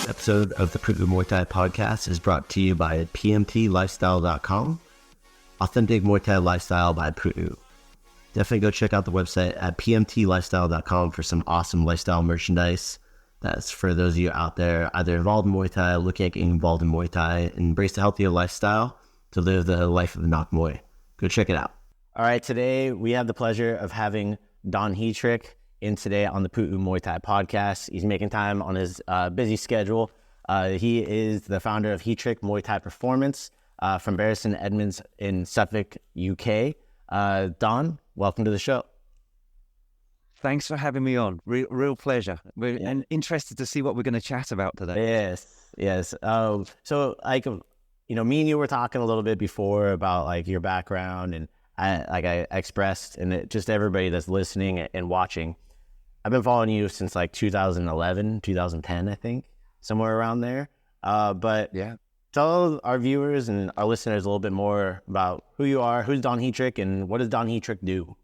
Episode of the Pu'u Muay Thai Podcast is brought to you by pmtlifestyle.com. Authentic Muay Thai lifestyle by Pu'u. Definitely go check out the website at pmtlifestyle.com for some awesome lifestyle merchandise. That's for those of you out there either involved in Muay Thai, looking at getting involved in Muay Thai, and embrace a healthier lifestyle to live the life of Nak Muay. Go check it out. All right, today we have the pleasure of having Don Heatrick in today on the Pu'u Muay Thai Podcast. He's making time on his busy schedule. He is the founder of Heatrick Muay Thai Performance from Bury St Edmunds in Suffolk, UK. Don, welcome to the show. Thanks for having me on. Real pleasure. And interested to see what we're going to chat about today. Yes. So, me and you were talking a little bit before about your background, and I expressed, and just everybody that's listening and watching, I've been following you since 2011, 2010, I think, somewhere around there. But yeah, tell our viewers and our listeners a little bit more about who you are, who's Don Heatrick, and what does Don Heatrick do?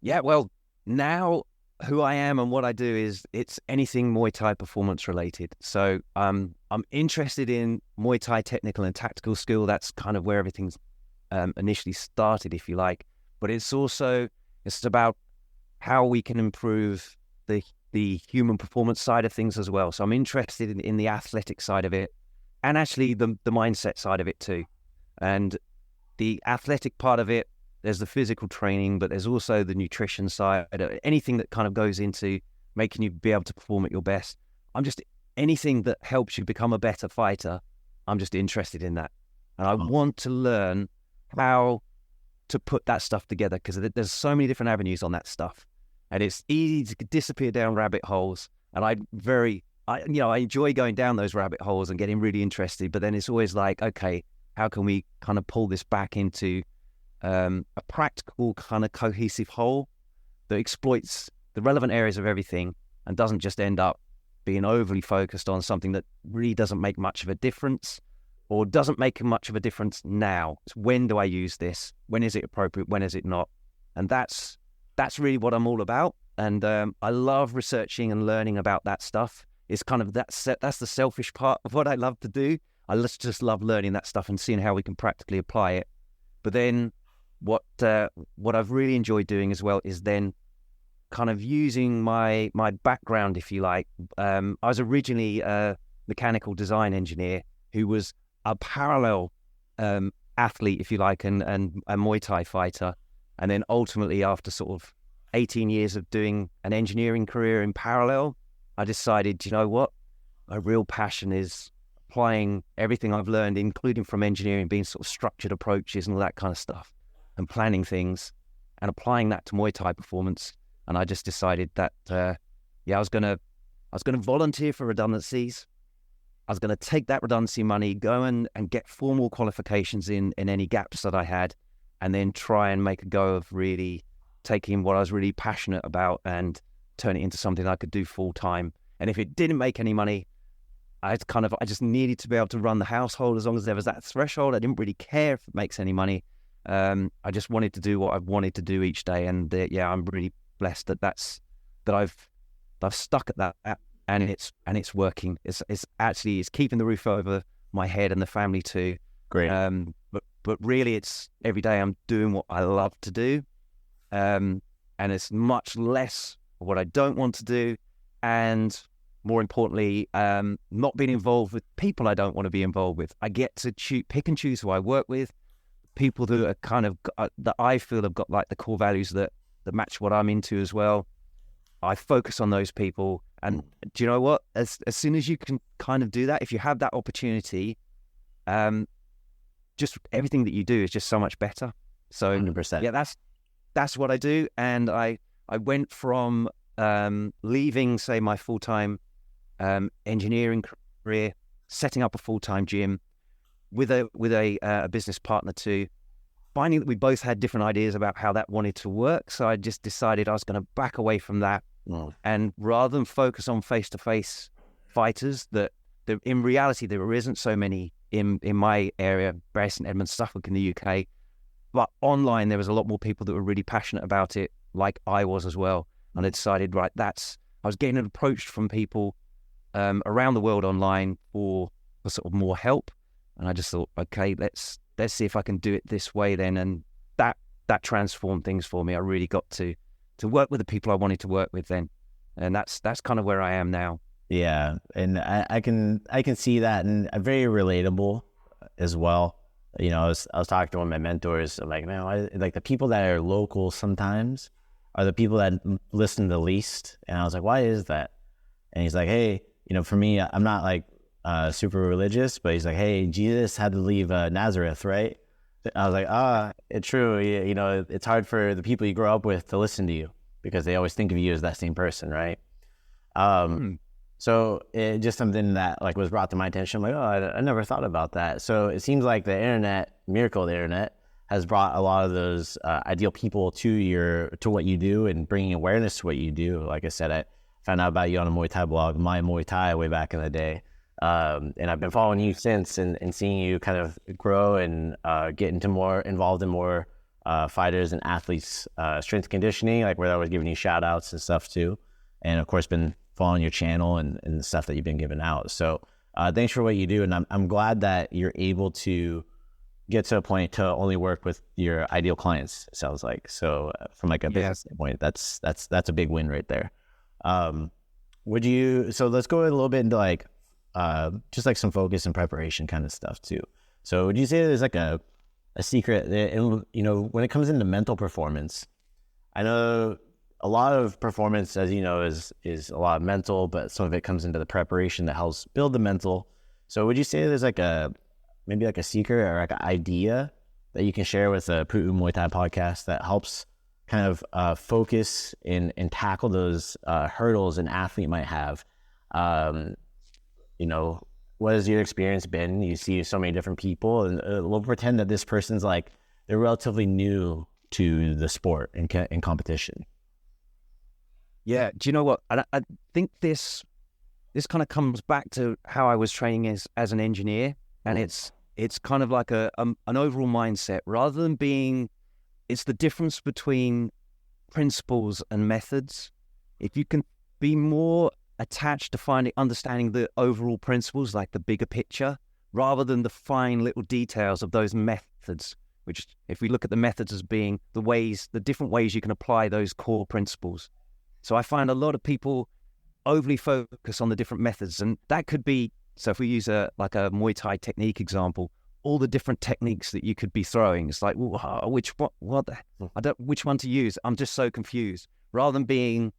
Yeah, well, now who I am and what I do is it's anything Muay Thai performance related. So I'm interested in Muay Thai technical and tactical skill. That's kind of where everything's initially started, if you like. But it's about how we can improve the human performance side of things as well. So I'm interested in the athletic side of it, and actually the mindset side of it too. And the athletic part of it, there's the physical training, but there's also the nutrition side, anything that kind of goes into making you be able to perform at your best. Anything that helps you become a better fighter, I'm just interested in that. And I want to learn how to put that stuff together, because there's so many different avenues on that stuff. And it's easy to disappear down rabbit holes. And I enjoy going down those rabbit holes and getting really interested. But then it's always like, okay, how can we kind of pull this back into a practical kind of cohesive whole that exploits the relevant areas of everything and doesn't just end up being overly focused on something that really doesn't make much of a difference, or doesn't make much of a difference now. It's when do I use this? When is it appropriate? When is it not? And that's really what I'm all about. And I love researching and learning about that stuff. It's kind of that's the selfish part of what I love to do. I just love learning that stuff and seeing how we can practically apply it. But then what I've really enjoyed doing as well is then kind of using my background, if you like. I was originally a mechanical design engineer who was a parallel athlete, if you like, and a Muay Thai fighter. And then ultimately, after sort of 18 years of doing an engineering career in parallel, I decided, you know what? My real passion is applying everything I've learned, including from engineering, being sort of structured approaches and all that kind of stuff, and planning things, and applying that to Muay Thai performance. And I just decided that, I was going to volunteer for redundancies. I was going to take that redundancy money, go and get formal qualifications in any gaps that I had, and then try and make a go of really taking what I was really passionate about and turn it into something I could do full time. And if it didn't make any money, I just needed to be able to run the household as long as there was that threshold. I didn't really care if it makes any money. I just wanted to do what I wanted to do each day. And I'm really blessed that I've stuck at that. And it's working. It's keeping the roof over my head and the family too. Great. But really, it's every day I'm doing what I love to do, and it's much less what I don't want to do, and more importantly, not being involved with people I don't want to be involved with. I get to pick and choose who I work with, people that are kind of that I feel have got like the core values that match what I'm into as well. I focus on those people. And do you know what? As soon as you can kind of do that, if you have that opportunity, just everything that you do is just so much better. So 100%. Yeah, that's what I do. And I went from leaving, say, my full-time engineering career, setting up a full-time gym with a business partner to finding that we both had different ideas about how that wanted to work. So I just decided I was going to back away from that. And rather than focus on face-to-face fighters, that in reality, there isn't so many in my area, Bury St Edmunds, Suffolk in the UK. But online, there was a lot more people that were really passionate about it, like I was as well. And I decided, right, I was getting approached from people around the world online for sort of more help. And I just thought, okay, let's see if I can do it this way then. And that transformed things for me. I really got to work with the people I wanted to work with then. And that's kind of where I am now. Yeah. And I can see that, and very relatable as well. You know, I was talking to one of my mentors. I'm like, man, like the people that are local sometimes are the people that listen the least. And I was like, why is that? And he's like, hey, you know, for me, I'm not like super religious, but he's like, hey, Jesus had to leave Nazareth, right? I was like, it's true. You know, it's hard for the people you grow up with to listen to you because they always think of you as that same person, right? So it just something that like was brought to my attention. I'm like, I never thought about that. So it seems like the miracle of the internet has brought a lot of those ideal people to what you do and bringing awareness to what you do. Like I said, I found out about you on a Muay Thai blog, My Muay Thai, way back in the day. And I've been following you since and seeing you kind of grow and get involved in more fighters and athletes, strength and conditioning, like where I was giving you shout outs and stuff too. And of course, been following your channel and the stuff that you've been giving out. So thanks for what you do. And I'm glad that you're able to get to a point to only work with your ideal clients, it sounds like. So from like a business standpoint, that's a big win right there. So let's go a little bit into like, just like some focus and preparation kind of stuff too. So would you say there's like a secret, you know, when it comes into mental performance? I know a lot of performance, as you know, is a lot of mental, but some of it comes into the preparation that helps build the mental. So would you say there's like maybe like a secret or like an idea that you can share with the Pu'u Muay Thai podcast that helps kind of focus and tackle those hurdles an athlete might have? You know, what has your experience been? You see so many different people, and we'll pretend that this person's like, they're relatively new to the sport and competition. Yeah. Do you know what? I think this kind of comes back to how I was training as an engineer, and it's kind of like an overall mindset rather than being. It's the difference between principles and methods. If you can be more attached to understanding the overall principles, like the bigger picture, rather than the fine little details of those methods, which if we look at the methods as being the different ways you can apply those core principles. So I find a lot of people overly focus on the different methods, and that could be, so if we use a Muay Thai technique example, all the different techniques that you could be throwing. It's like, which one to use? I'm just so confused. Rather than being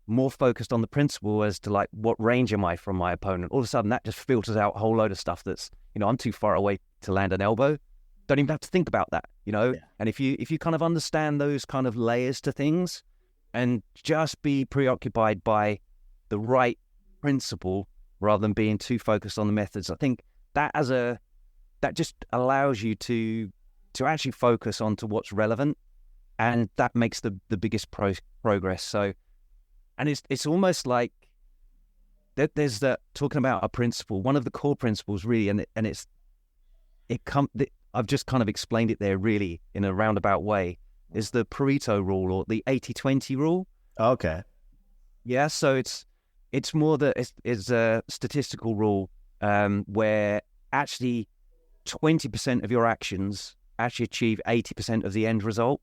more focused on the principle as to like, what range am I from my opponent? All of a sudden that just filters out a whole load of stuff that's, you know, I'm too far away to land an elbow. Don't even have to think about that, you know? Yeah. And if you kind of understand those kind of layers to things and just be preoccupied by the right principle rather than being too focused on the methods, I think that just allows you to actually focus on to what's relevant, and that makes the biggest progress. So, and it's almost like there's that talking about a principle, one of the core principles really, I've just kind of explained it there really in a roundabout way, is the Pareto rule or the 80-20 rule. Okay. Yeah. So it's more it's a statistical rule where actually 20% of your actions actually achieve 80% of the end result.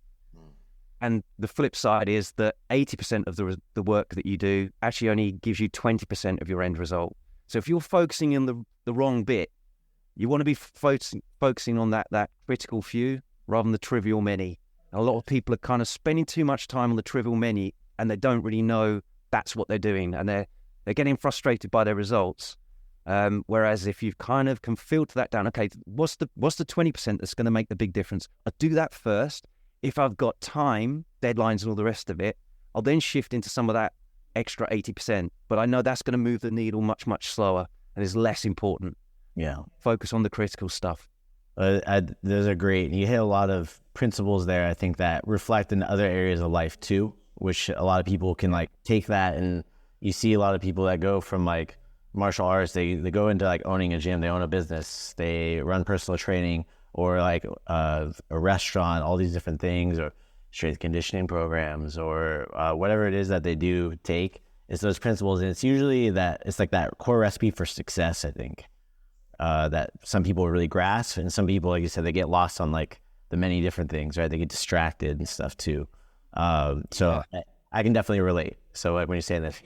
And the flip side is that 80% of the work that you do actually only gives you 20% of your end result. So if you're focusing in the wrong bit, you want to be focusing on that critical few rather than the trivial many. And a lot of people are kind of spending too much time on the trivial many, and they don't really know that's what they're doing, and they're getting frustrated by their results. Whereas if you kind of can filter that down, okay, what's the 20% that's going to make the big difference? I'll do that first. If I've got time, deadlines and all the rest of it, I'll then shift into some of that extra 80%. But I know that's going to move the needle much, much slower and is less important. Yeah. Focus on the critical stuff. Those are great. You hit a lot of principles there, I think, that reflect in other areas of life too, which a lot of people can like take that. And you see a lot of people that go from like martial arts, they go into like owning a gym, they own a business, they run personal training, or like a restaurant, all these different things, or strength conditioning programs, or whatever it is that they do take. It's those principles, and it's usually that it's like that core recipe for success, I think, that some people really grasp, and some people, like you said, they get lost on like the many different things, right? They get distracted and stuff too. So yeah. I can definitely relate. So like when you say this,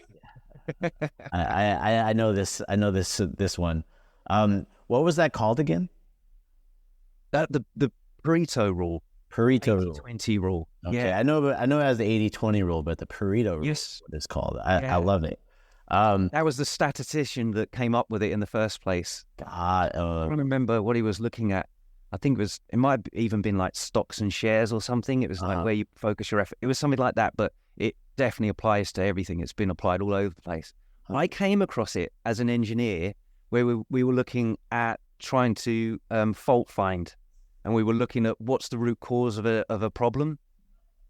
I know this. I know this one. What was that called again? The Pareto rule. Pareto rule. 20 rule. Okay, Yeah. I know it as the 80-20 rule, but the Pareto rule is what it's called. I love it. That was the statistician that came up with it in the first place. God, I don't remember what he was looking at. I think it might have even been like stocks and shares or something. It was like where you focus your effort. It was something like that, but it definitely applies to everything. It's been applied all over the place. I came across it as an engineer where we were looking at trying to fault find, and we were looking at what's the root cause of a problem.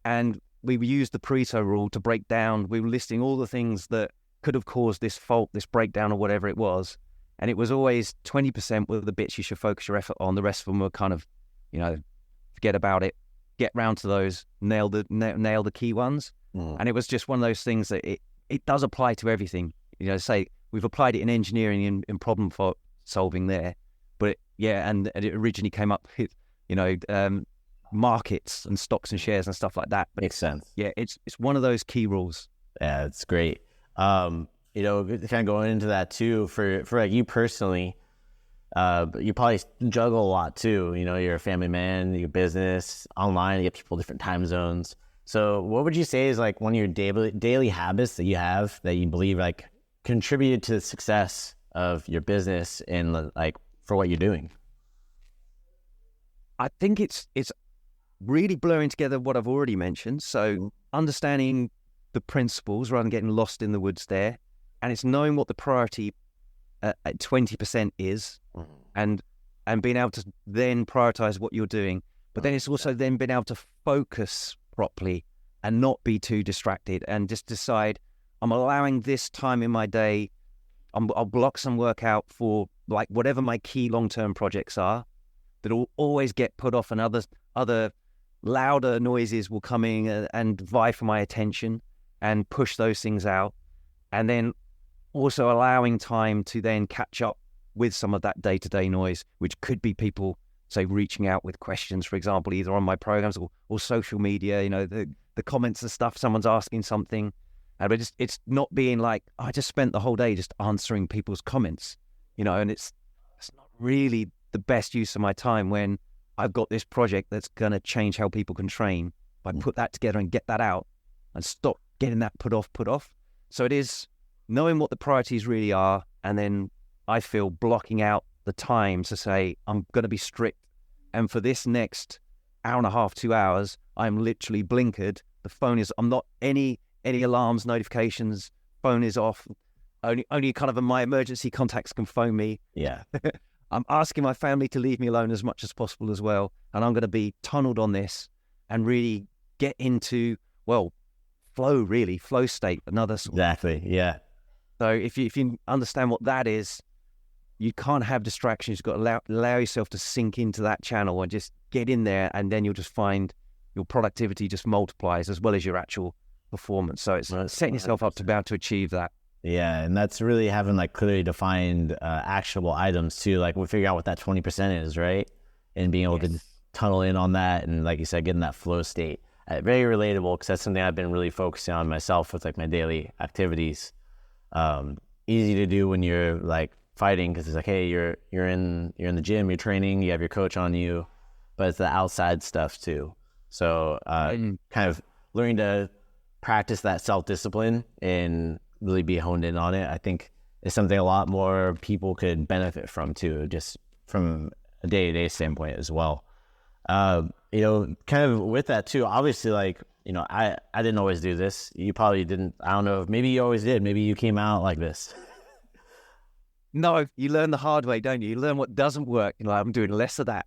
And we used the Pareto rule to break down. We were listing all the things that could have caused this fault, this breakdown, or whatever it was. And it was always 20% were the bits you should focus your effort on. The rest of them were kind of, forget about it, get round to those, nail the key ones. And it was just one of those things that it does apply to everything. Say we've applied it in engineering in problem solving there, but and it originally came up with, markets and stocks and shares and stuff like that. But makes sense. Yeah, it's one of those key rules. Yeah, it's great. Kind of going into that too, for like you personally, you probably juggle a lot too. You're a family man, your business, online, you get people different time zones. So what would you say is like one of your daily habits that you have that you believe like contributed to the success of your business and like for what you're doing? I think it's really blurring together what I've already mentioned. So understanding the principles rather than getting lost in the woods there. And it's knowing what the priority at 20% is, and being able to then prioritize what you're doing. But then it's also then being able to focus properly and not be too distracted, and just decide I'm allowing this time in my day. I'll block some work out for like whatever my key long-term projects are that will always get put off, and other louder noises will come in and vie for my attention and push those things out. And then also allowing time to then catch up with some of that day-to-day noise, which could be people, say, reaching out with questions, for example, either on my programs or social media, the comments and stuff, someone's asking something. But it's not being like, I just spent the whole day just answering people's comments, and it's not really the best use of my time when I've got this project that's going to change how people can train. If I put that together and get that out and stop getting that put off. So it is knowing what the priorities really are, and then I feel blocking out the time to say, I'm going to be strict. And for this next hour and a half, 2 hours, I'm literally blinkered. The phone is, I'm not any alarms, notifications, phone is off. Only kind of my emergency contacts can phone me. Yeah. I'm asking my family to leave me alone as much as possible as well. And I'm going to be tunneled on this and really get into, flow state, another sort. Exactly, yeah. So if you understand what that is, you can't have distractions. You've got to allow yourself to sink into that channel and just get in there, and then you'll just find your productivity just multiplies as well as your actual performance. So it's setting yourself up to be able to achieve that. Yeah, and that's really having like clearly defined actionable items too. Like we figure out what that 20% is, right? And being able to tunnel in on that, and like you said, get in that flow state. Very relatable, because that's something I've been really focusing on myself with like my daily activities. Easy to do when you're like fighting, because it's like, hey, you're in the gym, you're training, you have your coach on you, but it's the outside stuff too. So kind of learning to practice that self-discipline and really be honed in on it, I think is something a lot more people could benefit from too, just from a day-to-day standpoint as well. Kind of with that too, obviously, like, I didn't always do this. You probably didn't. I don't know. Maybe you always did. Maybe you came out like this. No, you learn the hard way, don't you? You learn what doesn't work. I'm doing less of that.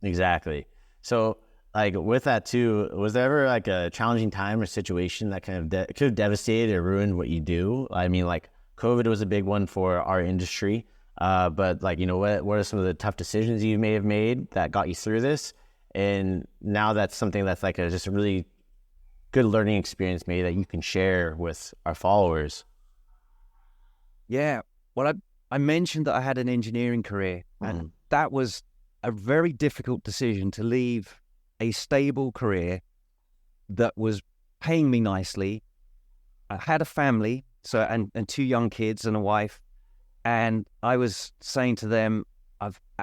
Exactly. So like with that too, was there ever like a challenging time or situation that kind of could have devastated or ruined what you do? I mean, like COVID was a big one for our industry, but like, what are some of the tough decisions you may have made that got you through this? And now that's something that's like just a really good learning experience maybe that you can share with our followers. Yeah. Well, I mentioned that I had an engineering career, and that was a very difficult decision to leave a stable career that was paying me nicely. I had a family, and 2 young kids and a wife, and I was saying to them,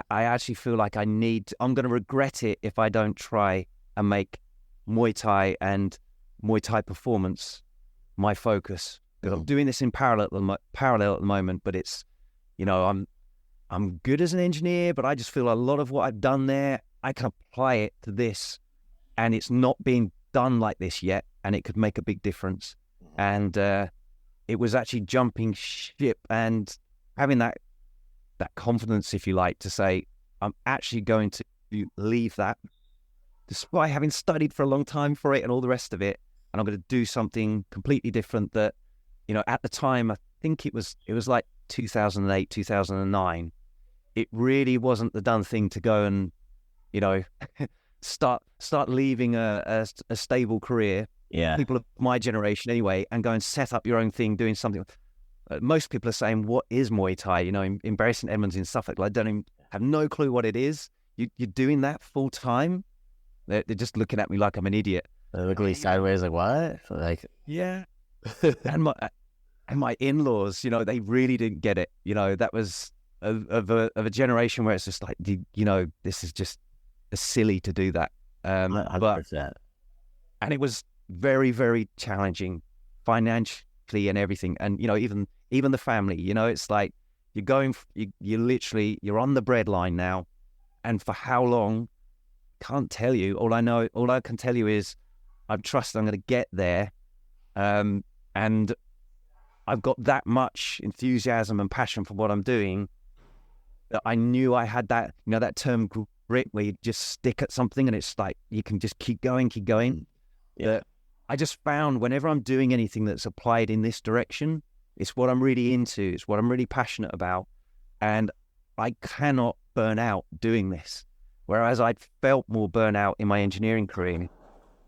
I actually feel like I'm going to regret it if I don't try and make Muay Thai and Muay Thai performance my focus. Because I'm doing this in parallel at the moment, but it's, I'm good as an engineer, but I just feel a lot of what I've done there, I can apply it to this, and it's not being done like this yet, and it could make a big difference. And it was actually jumping ship and having that confidence, if you like, to say, I'm actually going to leave that, despite having studied for a long time for it and all the rest of it, and I'm going to do something completely different that, at the time, I think it was like 2008, 2009. It really wasn't the done thing to go and, start leaving a stable career. Yeah. People of my generation anyway, and go and set up your own thing, doing something. Most people are saying, what is Muay Thai? In Bury St Edmunds in Suffolk, I don't even have no clue what it is. You're doing that full time? They're just looking at me like I'm an idiot. They look at me sideways like, what? Like, yeah. and my in-laws, they really didn't get it. That was of a generation where it's just like, this is just silly to do that. 100%. And it was very, very challenging financially and everything. And, even the family, it's like you're you're on the breadline now. And for how long, can't tell you. All I can tell you is I'm going to get there. And I've got that much enthusiasm and passion for what I'm doing that I knew I had that, that term grit where you just stick at something and it's like you can just keep going. Yeah. I just found whenever I'm doing anything that's applied in this direction, it's what I'm really into, it's what I'm really passionate about, and I cannot burn out doing this. Whereas I felt more burnout in my engineering career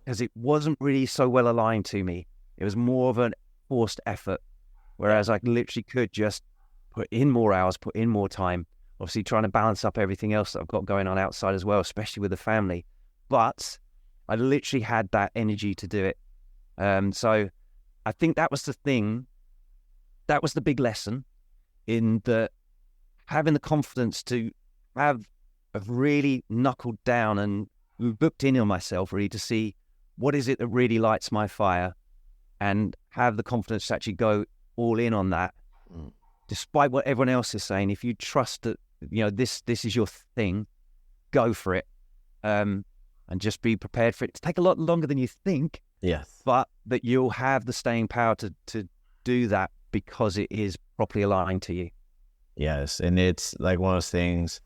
because it wasn't really so well aligned to me. It was more of a forced effort, whereas I literally could just put in more hours, put in more time, obviously trying to balance up everything else that I've got going on outside as well, especially with the family. But I literally had that energy to do it. So I think that was the thing. That was the big lesson in the having the confidence to have really knuckled down and booked in on myself really to see what is it that really lights my fire and have the confidence to actually go all in on that. Despite what everyone else is saying, if you trust that, this is your thing, go for it. And just be prepared for it to take a lot longer than you think. Yes. But that you'll have the staying power to do that because it is properly aligned to you. Yes. And it's like one of those things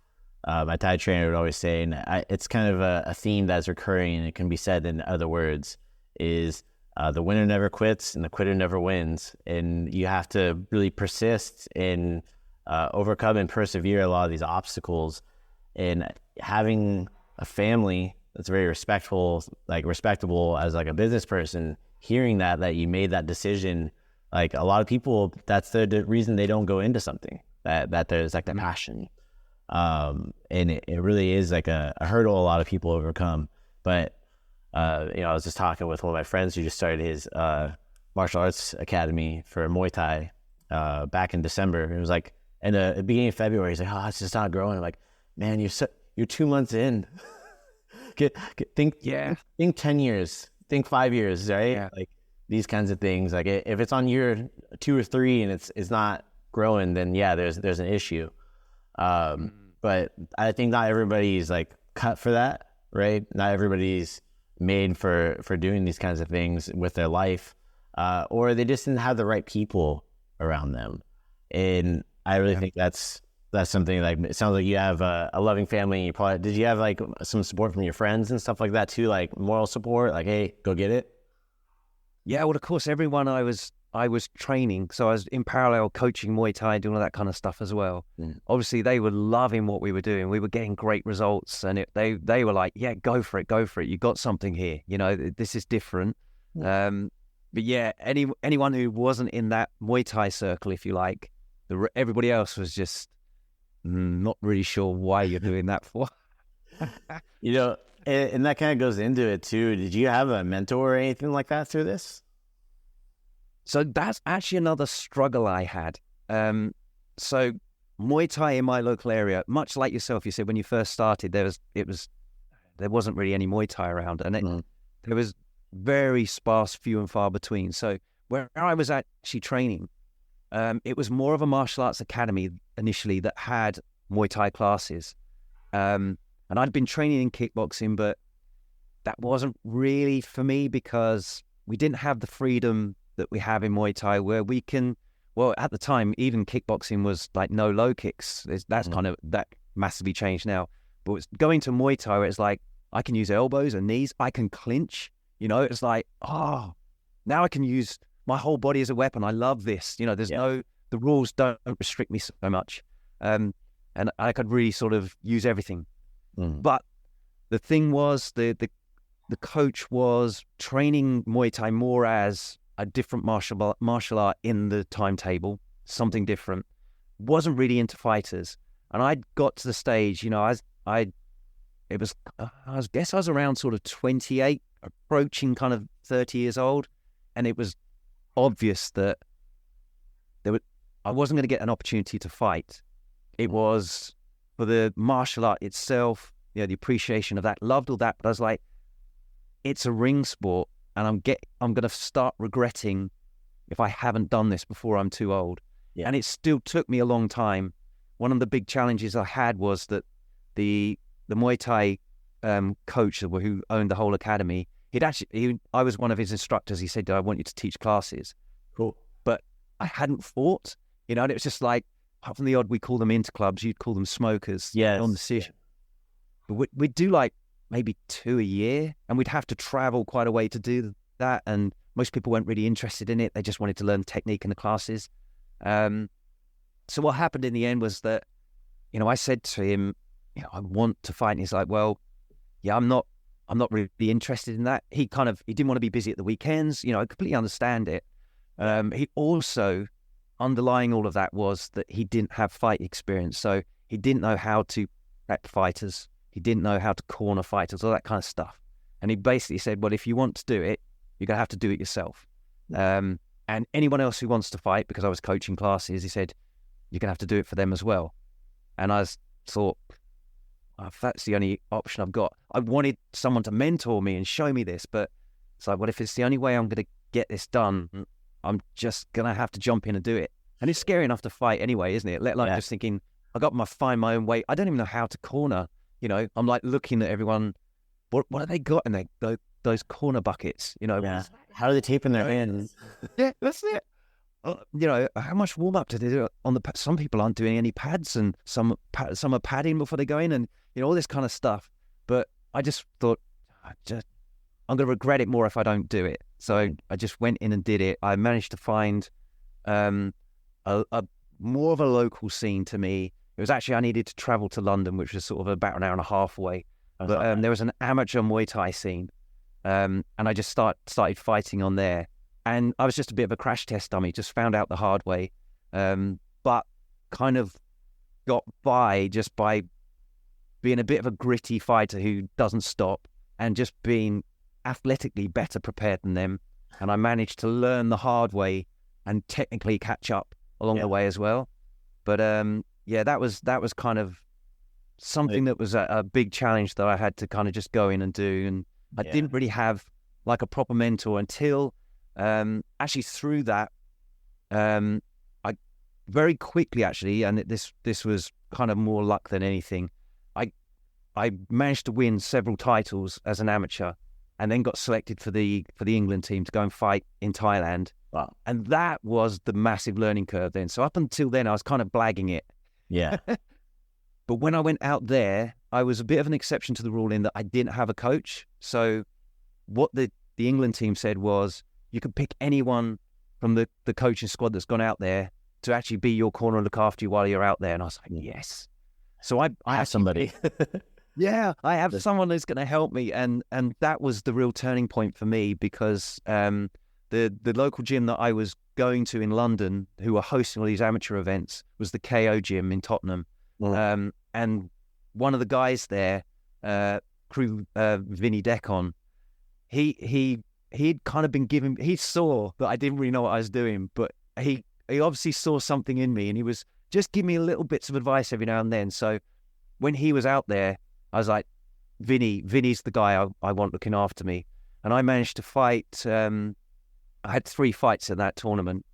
my Thai trainer would always say, and it's kind of a theme that's recurring and it can be said in other words, is the winner never quits and the quitter never wins. And you have to really persist and overcome and persevere a lot of these obstacles. And having a family that's very respectable as like a business person, hearing that you made that decision, like a lot of people, that's the reason they don't go into something, that there's like the passion. And it really is like a hurdle a lot of people overcome. But I was just talking with one of my friends who just started his martial arts academy for Muay Thai back in December. It was like in the beginning of February. He's like, "Oh, it's just not growing." I'm like, "Man, you're 2 months in. Think 10 years, think 5 years, right?" Yeah. Like these kinds of things. Like if it's on year 2 or 3 and it's not growing, then yeah, there's an issue. But I think not everybody's like cut for that, right? Not everybody's made for doing these kinds of things with their life, or they just didn't have the right people around them. And I really think that's that's something like, it sounds like you have a loving family, and you probably, did you have like some support from your friends and stuff like that too? Like moral support, like, hey, go get it. Yeah, well, of course, everyone I was training, so I was in parallel coaching Muay Thai, doing all that kind of stuff as well. Obviously, they were loving what we were doing. We were getting great results, and they were like, "Yeah, go for it. You got something here. You know, this is different." But yeah, anyone who wasn't in that Muay Thai circle, if you like, everybody else was just not really sure why you're doing that for. You know, and that kind of goes into it too. Did you have a mentor or anything like that through this? So that's actually another struggle I had. So Muay Thai in my local area, much like yourself, you said when you first started, there wasn't really any Muay Thai around, and there was very sparse, few and far between. So where I was actually training, it was more of a martial arts academy initially that had Muay Thai classes. And I'd been training in kickboxing, but that wasn't really for me because we didn't have the freedom that we have in Muay Thai where we can, well, at the time, even kickboxing was like no low kicks. That's kind of, that massively changed now. But it's going to Muay Thai where it's like, I can use elbows and knees, I can clinch, you know, it's like, now I can use my whole body as a weapon. I love this. You know, the rules don't restrict me so much. And I could really sort of use everything. But the thing was, the coach was training Muay Thai more as a different martial art in the timetable, something different. Wasn't really into fighters, and I got to the stage, you know, I guess I was around sort of 28, approaching kind of 30 years old, and it was obvious that I wasn't going to get an opportunity to fight. It was for the martial art itself, you know, the appreciation of that, loved all that, but I was like, it's a ring sport, and I'm going to start regretting if I haven't done this before I'm too old. Yeah. And it still took me a long time. One of the big challenges I had was that the Muay Thai coach who owned the whole academy, I was one of his instructors. He said, I want you to teach classes. Cool. But I hadn't fought, you know, and it was just like, apart from the odd, we call them interclubs, you'd call them smokers. Yes. On the session. But we'd do like maybe 2 a year, and we'd have to travel quite a way to do that. And most people weren't really interested in it. They just wanted to learn technique in the classes. So what happened in the end was that, you know, I said to him, you know, I want to fight. And he's like, well, yeah, I'm not really interested in that. He didn't want to be busy at the weekends. You know, I completely understand it. He also, underlying all of that was that he didn't have fight experience. So he didn't know how to prep fighters. He didn't know how to corner fighters, all that kind of stuff. And he basically said, well, if you want to do it, you're going to have to do it yourself. And anyone else who wants to fight, because I was coaching classes, he said, you're going to have to do it for them as well. And I thought, if that's the only option I've got, I wanted someone to mentor me and show me this. But it's like, well, if it's the only way I'm going to get this done, I'm just going to have to jump in and do it. And it's scary enough to fight anyway, isn't it? Let alone just thinking, I got to find my own way. I don't even know how to corner. You know, I'm like looking at everyone. What have they got in those corner buckets? You know, how do they tape in their hands? Yeah, that's it. You know, how much warm up do they do on the? Some people aren't doing any pads, and some are padding before they go in, and you know all this kind of stuff. But I just thought, I'm going to regret it more if I don't do it. So I just went in and did it. I managed to find a more of a local scene to me. It was actually, I needed to travel to London, which was sort of about an hour and a half away. But there was an amateur Muay Thai scene, and I just started fighting on there. And I was just a bit of a crash test dummy, just found out the hard way, but kind of got by just by being a bit of a gritty fighter who doesn't stop and just being athletically better prepared than them. And I managed to learn the hard way and technically catch up along the way as well. But that was kind of something that was a big challenge that I had to kind of just go in and do. And I didn't really have like a proper mentor until actually through that, I very quickly actually, and this was kind of more luck than anything, I managed to win several titles as an amateur, and then got selected for the England team to go and fight in Thailand. Wow. And that was the massive learning curve then. So up until then, I was kind of blagging it. Yeah. But when I went out there, I was a bit of an exception to the rule in that I didn't have a coach. So what the England team said was you could pick anyone from the coaching squad that's gone out there to actually be your corner and look after you while you're out there. And I was like, yes. So I have somebody. Yeah, I have someone who's going to help me. And that was the real turning point for me, because the local gym that I was going to in London, who were hosting all these amateur events, was the KO gym in Tottenham. And one of the guys there, Vinny Decon, he'd kind of been giving, he saw that I didn't really know what I was doing, but he obviously saw something in me, and he was just giving me little bits of advice every now and then. So when he was out there, I was like, Vinny's the guy I want looking after me. And I managed to fight, I had 3 fights in that tournament.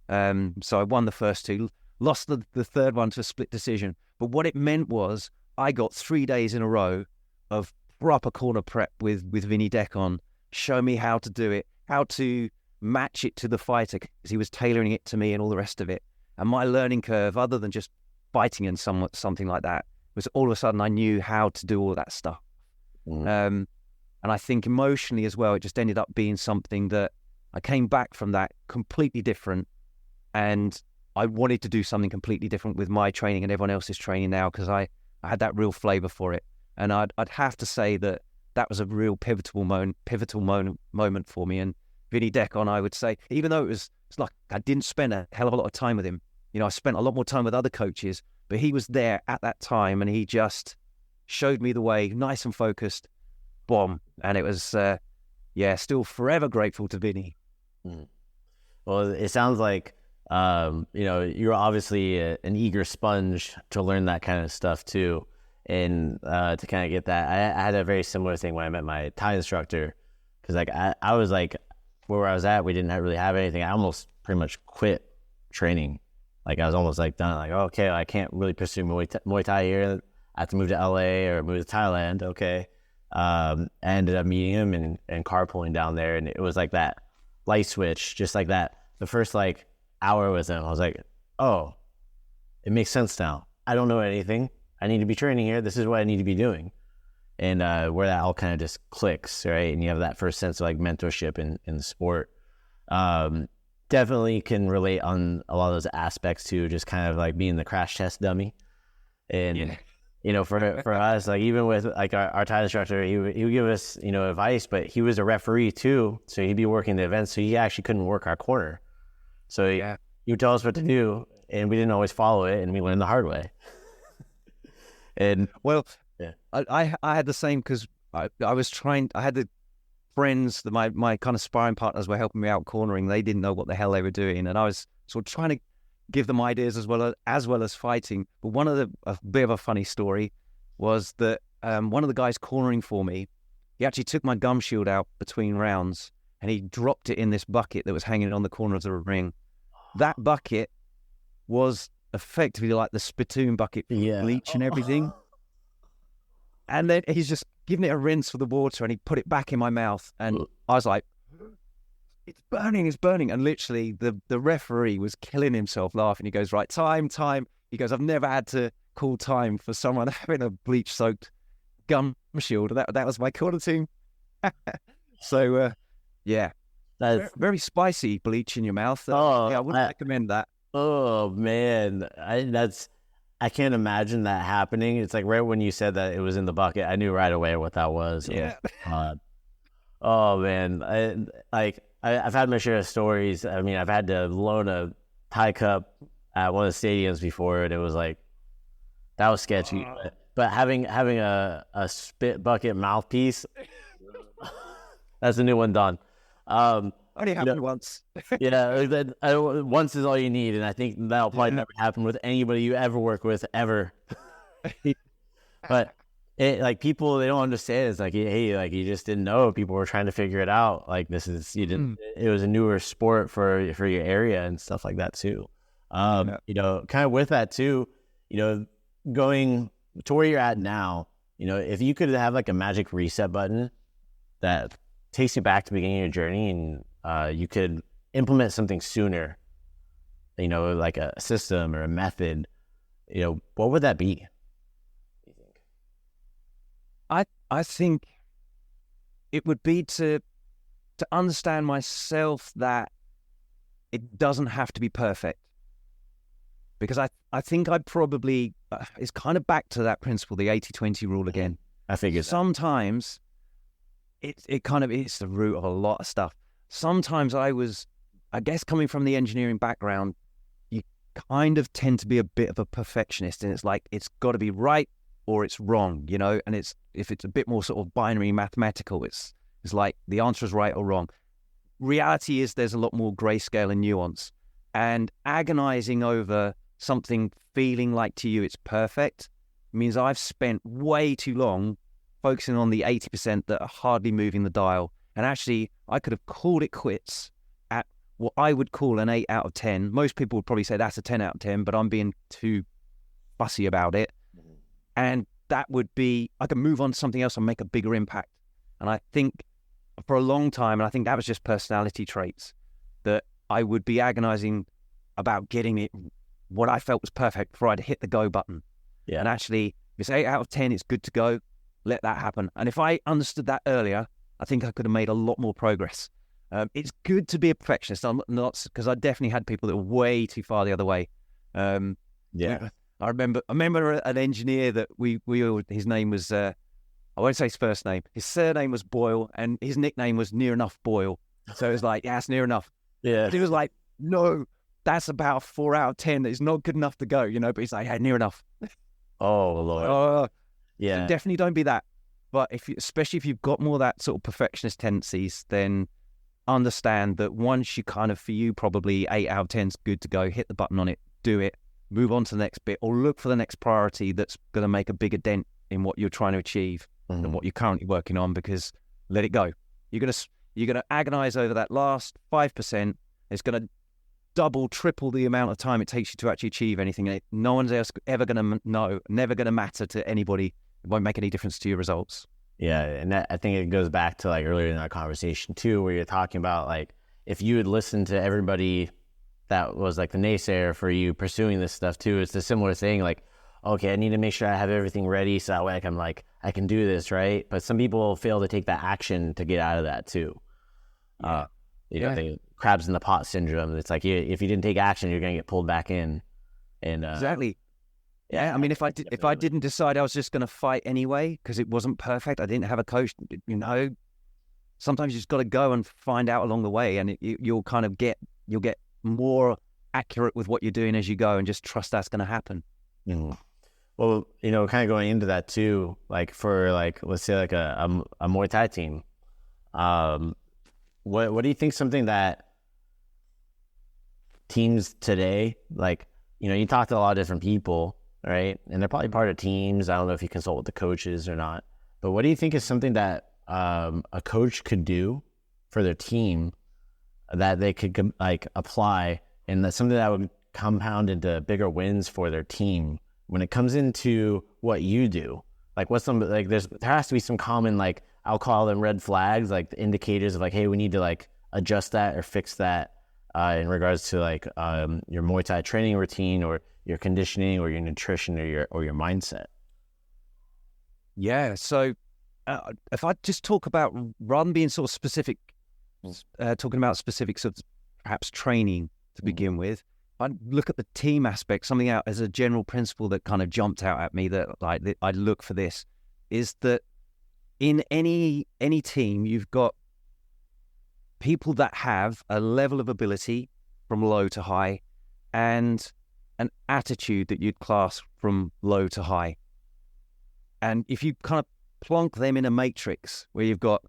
So I won the first 2, lost the third one to a split decision. But what it meant was I got 3 days in a row of proper corner prep with Vinny Decon, show me how to do it, how to match it to the fighter, because he was tailoring it to me and all the rest of it. And my learning curve, other than just fighting and something like that, was all of a sudden I knew how to do all that stuff. And I think emotionally as well, it just ended up being something that I came back from that completely different, and I wanted to do something completely different with my training and everyone else's training now, because I had that real flavour for it. And I'd have to say that was a real pivotal moment for me. And Vinny Decon, I would say, even though it's like I didn't spend a hell of a lot of time with him, I spent a lot more time with other coaches, but he was there at that time, and he just showed me the way, nice and focused, boom. And it was, still forever grateful to Vinny. Well, it sounds like, you're obviously an eager sponge to learn that kind of stuff too. And to kind of get that, I had a very similar thing when I met my Thai instructor, because like I was like, where I was at, we didn't really have anything. I almost pretty much quit training. Like I was almost like done. Like, okay, I can't really pursue Muay Thai here. I have to move to LA or move to Thailand. Okay. I ended up meeting him and carpooling down there, and it was like that light switch, just like that. The first like hour with him, I was like, oh, it makes sense now. I don't know anything. I need to be training here. This is what I need to be doing. And where that all kind of just clicks, right? And you have that first sense of like mentorship in the sport. Definitely can relate on a lot of those aspects too, just kind of like being the crash test dummy. And, for us, like even with like our Thai instructor, he would give us, advice, but he was a referee too. So he'd be working the events. So he actually couldn't work our corner. So he would tell us what to do, and we didn't always follow it, and we learned the hard way. And well, I had the same, because I had the friends that my kind of sparring partners were helping me out cornering. They didn't know what the hell they were doing, and I was sort of trying to give them ideas as well as fighting. But a bit of a funny story was that one of the guys cornering for me, he actually took my gum shield out between rounds, and he dropped it in this bucket that was hanging on the corner of the ring. That bucket was effectively like the spittoon bucket, bleach and everything. And then he's just giving it a rinse with the water, and he put it back in my mouth. And I was like, it's burning. And literally the referee was killing himself laughing. He goes, right, time. He goes, I've never had to call time for someone having a bleach-soaked gum shield. That was my corner team. So, that's very spicy bleach in your mouth. I wouldn't recommend that. Oh, man. I can't imagine that happening. It's like right when you said that it was in the bucket, I knew right away what that was. Yeah. Oh man. I've had my share of stories. I mean, I've had to loan a Thai cup at one of the stadiums before, and it was like, that was sketchy. But having a spit bucket mouthpiece, that's a new one, Don. Only happened once. Once is all you need, and I think that'll probably never happen with anybody you ever work with, ever. But people, they don't understand. It's like, hey, like you just didn't know. People were trying to figure it out. Like it was a newer sport for your area and stuff like that too. Kind of with that too, going to where you're at now, if you could have like a magic reset button that takes you back to the beginning of your journey, and you could implement something sooner, like a system or a method, what would that be? You think? I think it would be to understand myself that it doesn't have to be perfect. Because I think I probably, it's kind of back to that principle, the 80-20 rule again. I figured sometimes it kind of is the root of a lot of stuff. Sometimes I guess coming from the engineering background, you kind of tend to be a bit of a perfectionist, and it's like, it's got to be right or it's wrong, and if it's a bit more sort of binary mathematical, it's like the answer is right or wrong. Reality is there's a lot more grayscale and nuance, and agonizing over something feeling like to you it's perfect means I've spent way too long focusing on the 80% that are hardly moving the dial. And actually, I could have called it quits at what I would call an 8 out of 10. Most people would probably say that's a 10 out of 10, but I'm being too fussy about it. And that would be, I could move on to something else and make a bigger impact. And I think for a long time, and I think that was just personality traits, that I would be agonizing about getting it what I felt was perfect before I'd hit the go button. Yeah. And actually, if it's 8 out of 10, it's good to go. Let that happen. And if I understood that earlier, I think I could have made a lot more progress. It's good to be a perfectionist. I'm not, because I definitely had people that were way too far the other way. Yeah. I remember an engineer that we his name was, I won't say his first name. His surname was Boyle, and his nickname was Near Enough Boyle. So it was like, yeah, it's near enough. Yeah. And he was like, no, that's about 4 out of 10. It's not good enough to go, but he's like, hey, near enough. Oh, Lord. Yeah. So definitely don't be that. But especially if you've got more that sort of perfectionist tendencies, then understand that once you kind of, for you, probably 8 out of 10 is good to go, hit the button on it, do it, move on to the next bit, or look for the next priority that's going to make a bigger dent in what you're trying to achieve than what you're currently working on, because let it go. You're going to agonize over that last 5%. It's going to double, triple the amount of time it takes you to actually achieve anything. No one's else ever going to know, never going to matter to anybody. It won't make any difference to your results. Yeah, and I think it goes back to like earlier in our conversation too, where you're talking about like, if you had listened to everybody that was like the naysayer for you pursuing this stuff too, it's a similar thing. Like, okay, I need to make sure I have everything ready so that way I can do this, right? But some people fail to take that action to get out of that too. Yeah. The crabs in the pot syndrome. It's like, if you didn't take action, you're going to get pulled back in. And exactly. Yeah, I mean, if I didn't decide I was just going to fight anyway because it wasn't perfect, I didn't have a coach, sometimes you just got to go and find out along the way, and you'll get more accurate with what you're doing as you go, and just trust that's going to happen. Mm. Well, kind of going into that too, like for like, let's say like a Muay Thai team, what do you think something that teams today, like, you talk to a lot of different people, right? And they're probably part of teams. I don't know if you consult with the coaches or not, but what do you think is something that a coach could do for their team that they could like apply, and that's something that would compound into bigger wins for their team when it comes into what you do? Like, what's some, like, there has to be some common, like, I'll call them red flags, like the indicators of like, hey, we need to like adjust that or fix that in regards to like your Muay Thai training routine or your conditioning or your nutrition or your mindset. Yeah. So if I just talk about, rather than being sort of specific, talking about specific sort of perhaps training to begin with, I look at the team aspect. Something out as a general principle that kind of jumped out at me that like I look for this is that in any team, you've got people that have a level of ability from low to high and an attitude that you'd class from low to high. And if you kind of plonk them in a matrix where you've got,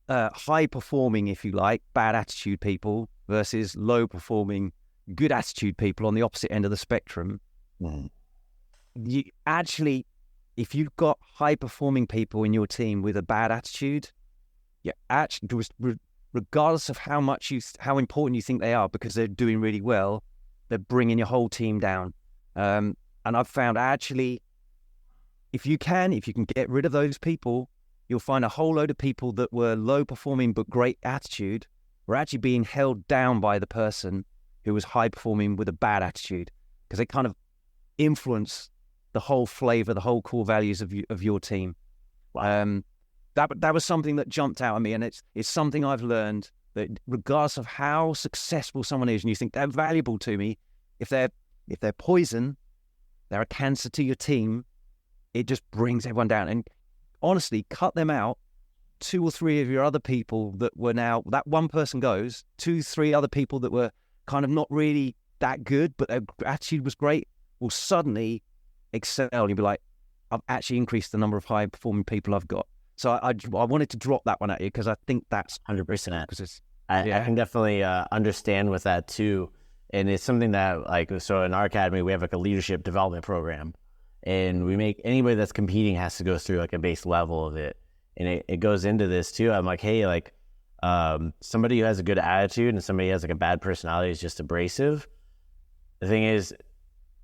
high performing, if you like, bad attitude people versus low performing, good attitude people on the opposite end of the spectrum, you actually, if you've got high performing people in your team with a bad attitude, regardless of how important you think they are, because they're doing really well, they're bringing your whole team down. And I've found actually, if you can get rid of those people, you'll find a whole load of people that were low performing but great attitude were actually being held down by the person who was high performing with a bad attitude, because they kind of influence the whole flavor, the whole core values of your team. Wow. That was something that jumped out at me, and it's something I've learned, that regardless of how successful someone is, and you think they're valuable to me, if they're poison, they're a cancer to your team, it just brings everyone down. And honestly, cut them out. 2 or 3 of your other people that were now, that one person goes, 2, 3 other people that were kind of not really that good, but their attitude was great, will suddenly excel. And you'll be like, I've actually increased the number of high performing people I've got. So I wanted to drop that one at you because I think that's 100%. I can definitely understand with that too. And it's something that, like, so in our academy, we have like a leadership development program, and we make anybody that's competing has to go through like a base level of it. And it goes into this too. I'm like, hey, like somebody who has a good attitude and somebody who has like a bad personality is just abrasive. The thing is,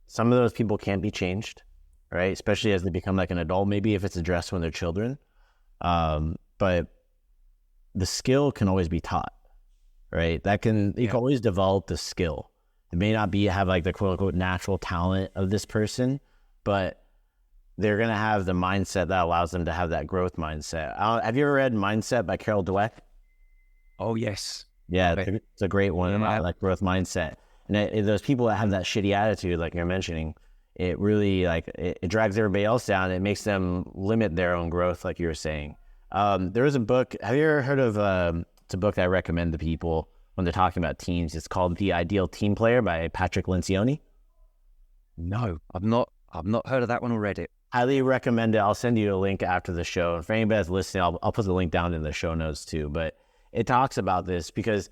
some of those people can't be changed, right? Especially as they become like an adult, maybe if it's addressed when they're children. But the skill can always be taught, right? You can always develop the skill. It may not have like the quote unquote natural talent of this person, but they're going to have the mindset that allows them to have that growth mindset. Have you ever read Mindset by Carol Dweck? Oh, yes. Yeah, it's a great one about that growth mindset. And those people that have that shitty attitude, like you're mentioning, it really it drags everybody else down. It makes them limit their own growth, like you were saying. There was a book. Have you ever heard of, it's a book that I recommend to people when they're talking about teams. It's called The Ideal Team Player by Patrick Lencioni. No, I've not heard of that one or read it. Highly recommend it. I'll send you a link after the show. And for anybody that's listening, I'll put the link down in the show notes too. But it talks about this because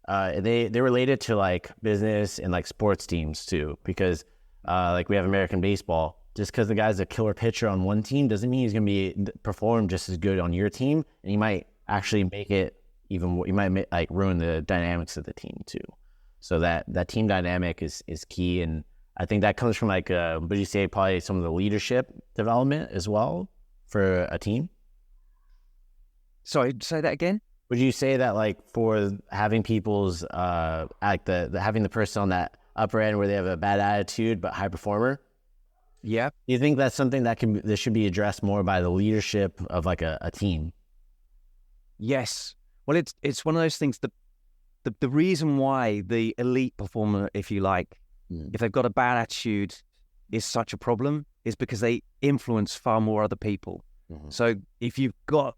they're related to like business and like sports teams too. Because like we have American baseball. Just because the guy's a killer pitcher on one team doesn't mean he's going to perform just as good on your team. And he might actually make it even. You might like ruin the dynamics of the team too. So that team dynamic is key. And I think that comes from like, would you say probably some of the leadership development as well for a team? Sorry, say that again? Would you say that like for having people's, like having the person on that upper end where they have a bad attitude but high performer? Yeah. Do you think that's something that should be addressed more by the leadership of like a team? Yes. Well, it's one of those things, the reason why the elite performer, if you like, if they've got a bad attitude is such a problem is because they influence far more other people. Mm-hmm. So if you've got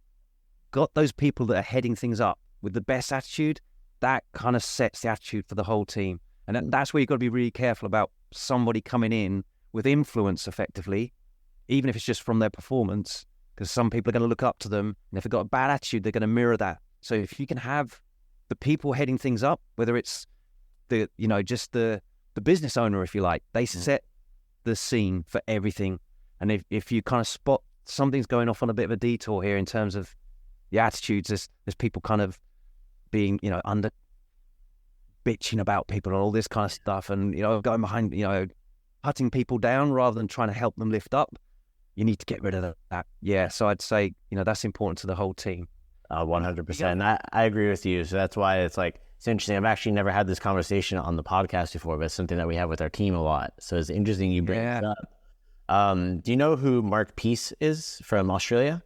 those people that are heading things up with the best attitude, that kind of sets the attitude for the whole team. And that's where you've got to be really careful about somebody coming in with influence effectively, even if it's just from their performance, because some people are going to look up to them. And if they've got a bad attitude, they're going to mirror that. So if you can have the people heading things up, whether it's just the business owner, if you like, they set the scene for everything. And if you kind of spot something's going off on a bit of a detour here in terms of the attitudes, there's people kind of being, under bitching about people and all this kind of stuff, and going behind, putting people down rather than trying to help them lift up. You need to get rid of that. Yeah. So I'd say, that's important to the whole team. 100%. I agree with you. So that's why it's interesting. I've actually never had this conversation on the podcast before, but it's something that we have with our team a lot. So it's interesting you bring it up. Do you know who Mark Peace is from Australia?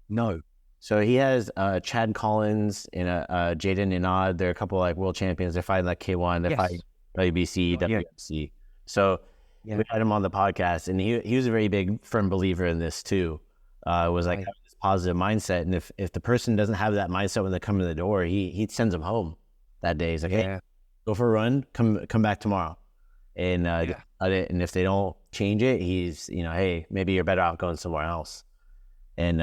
No. So he has Chad Collins and Jaden Inad. They're a couple like world champions. They're fighting like K1. They fight WBC, WFC. So we had him on the podcast, and he was a very big firm believer in this too. Was like having this positive mindset, and if the person doesn't have that mindset when they come in the door, he sends them home that day. He's like, hey, go for a run, come back tomorrow, and and if they don't change it, he's hey, maybe you're better off going somewhere else. And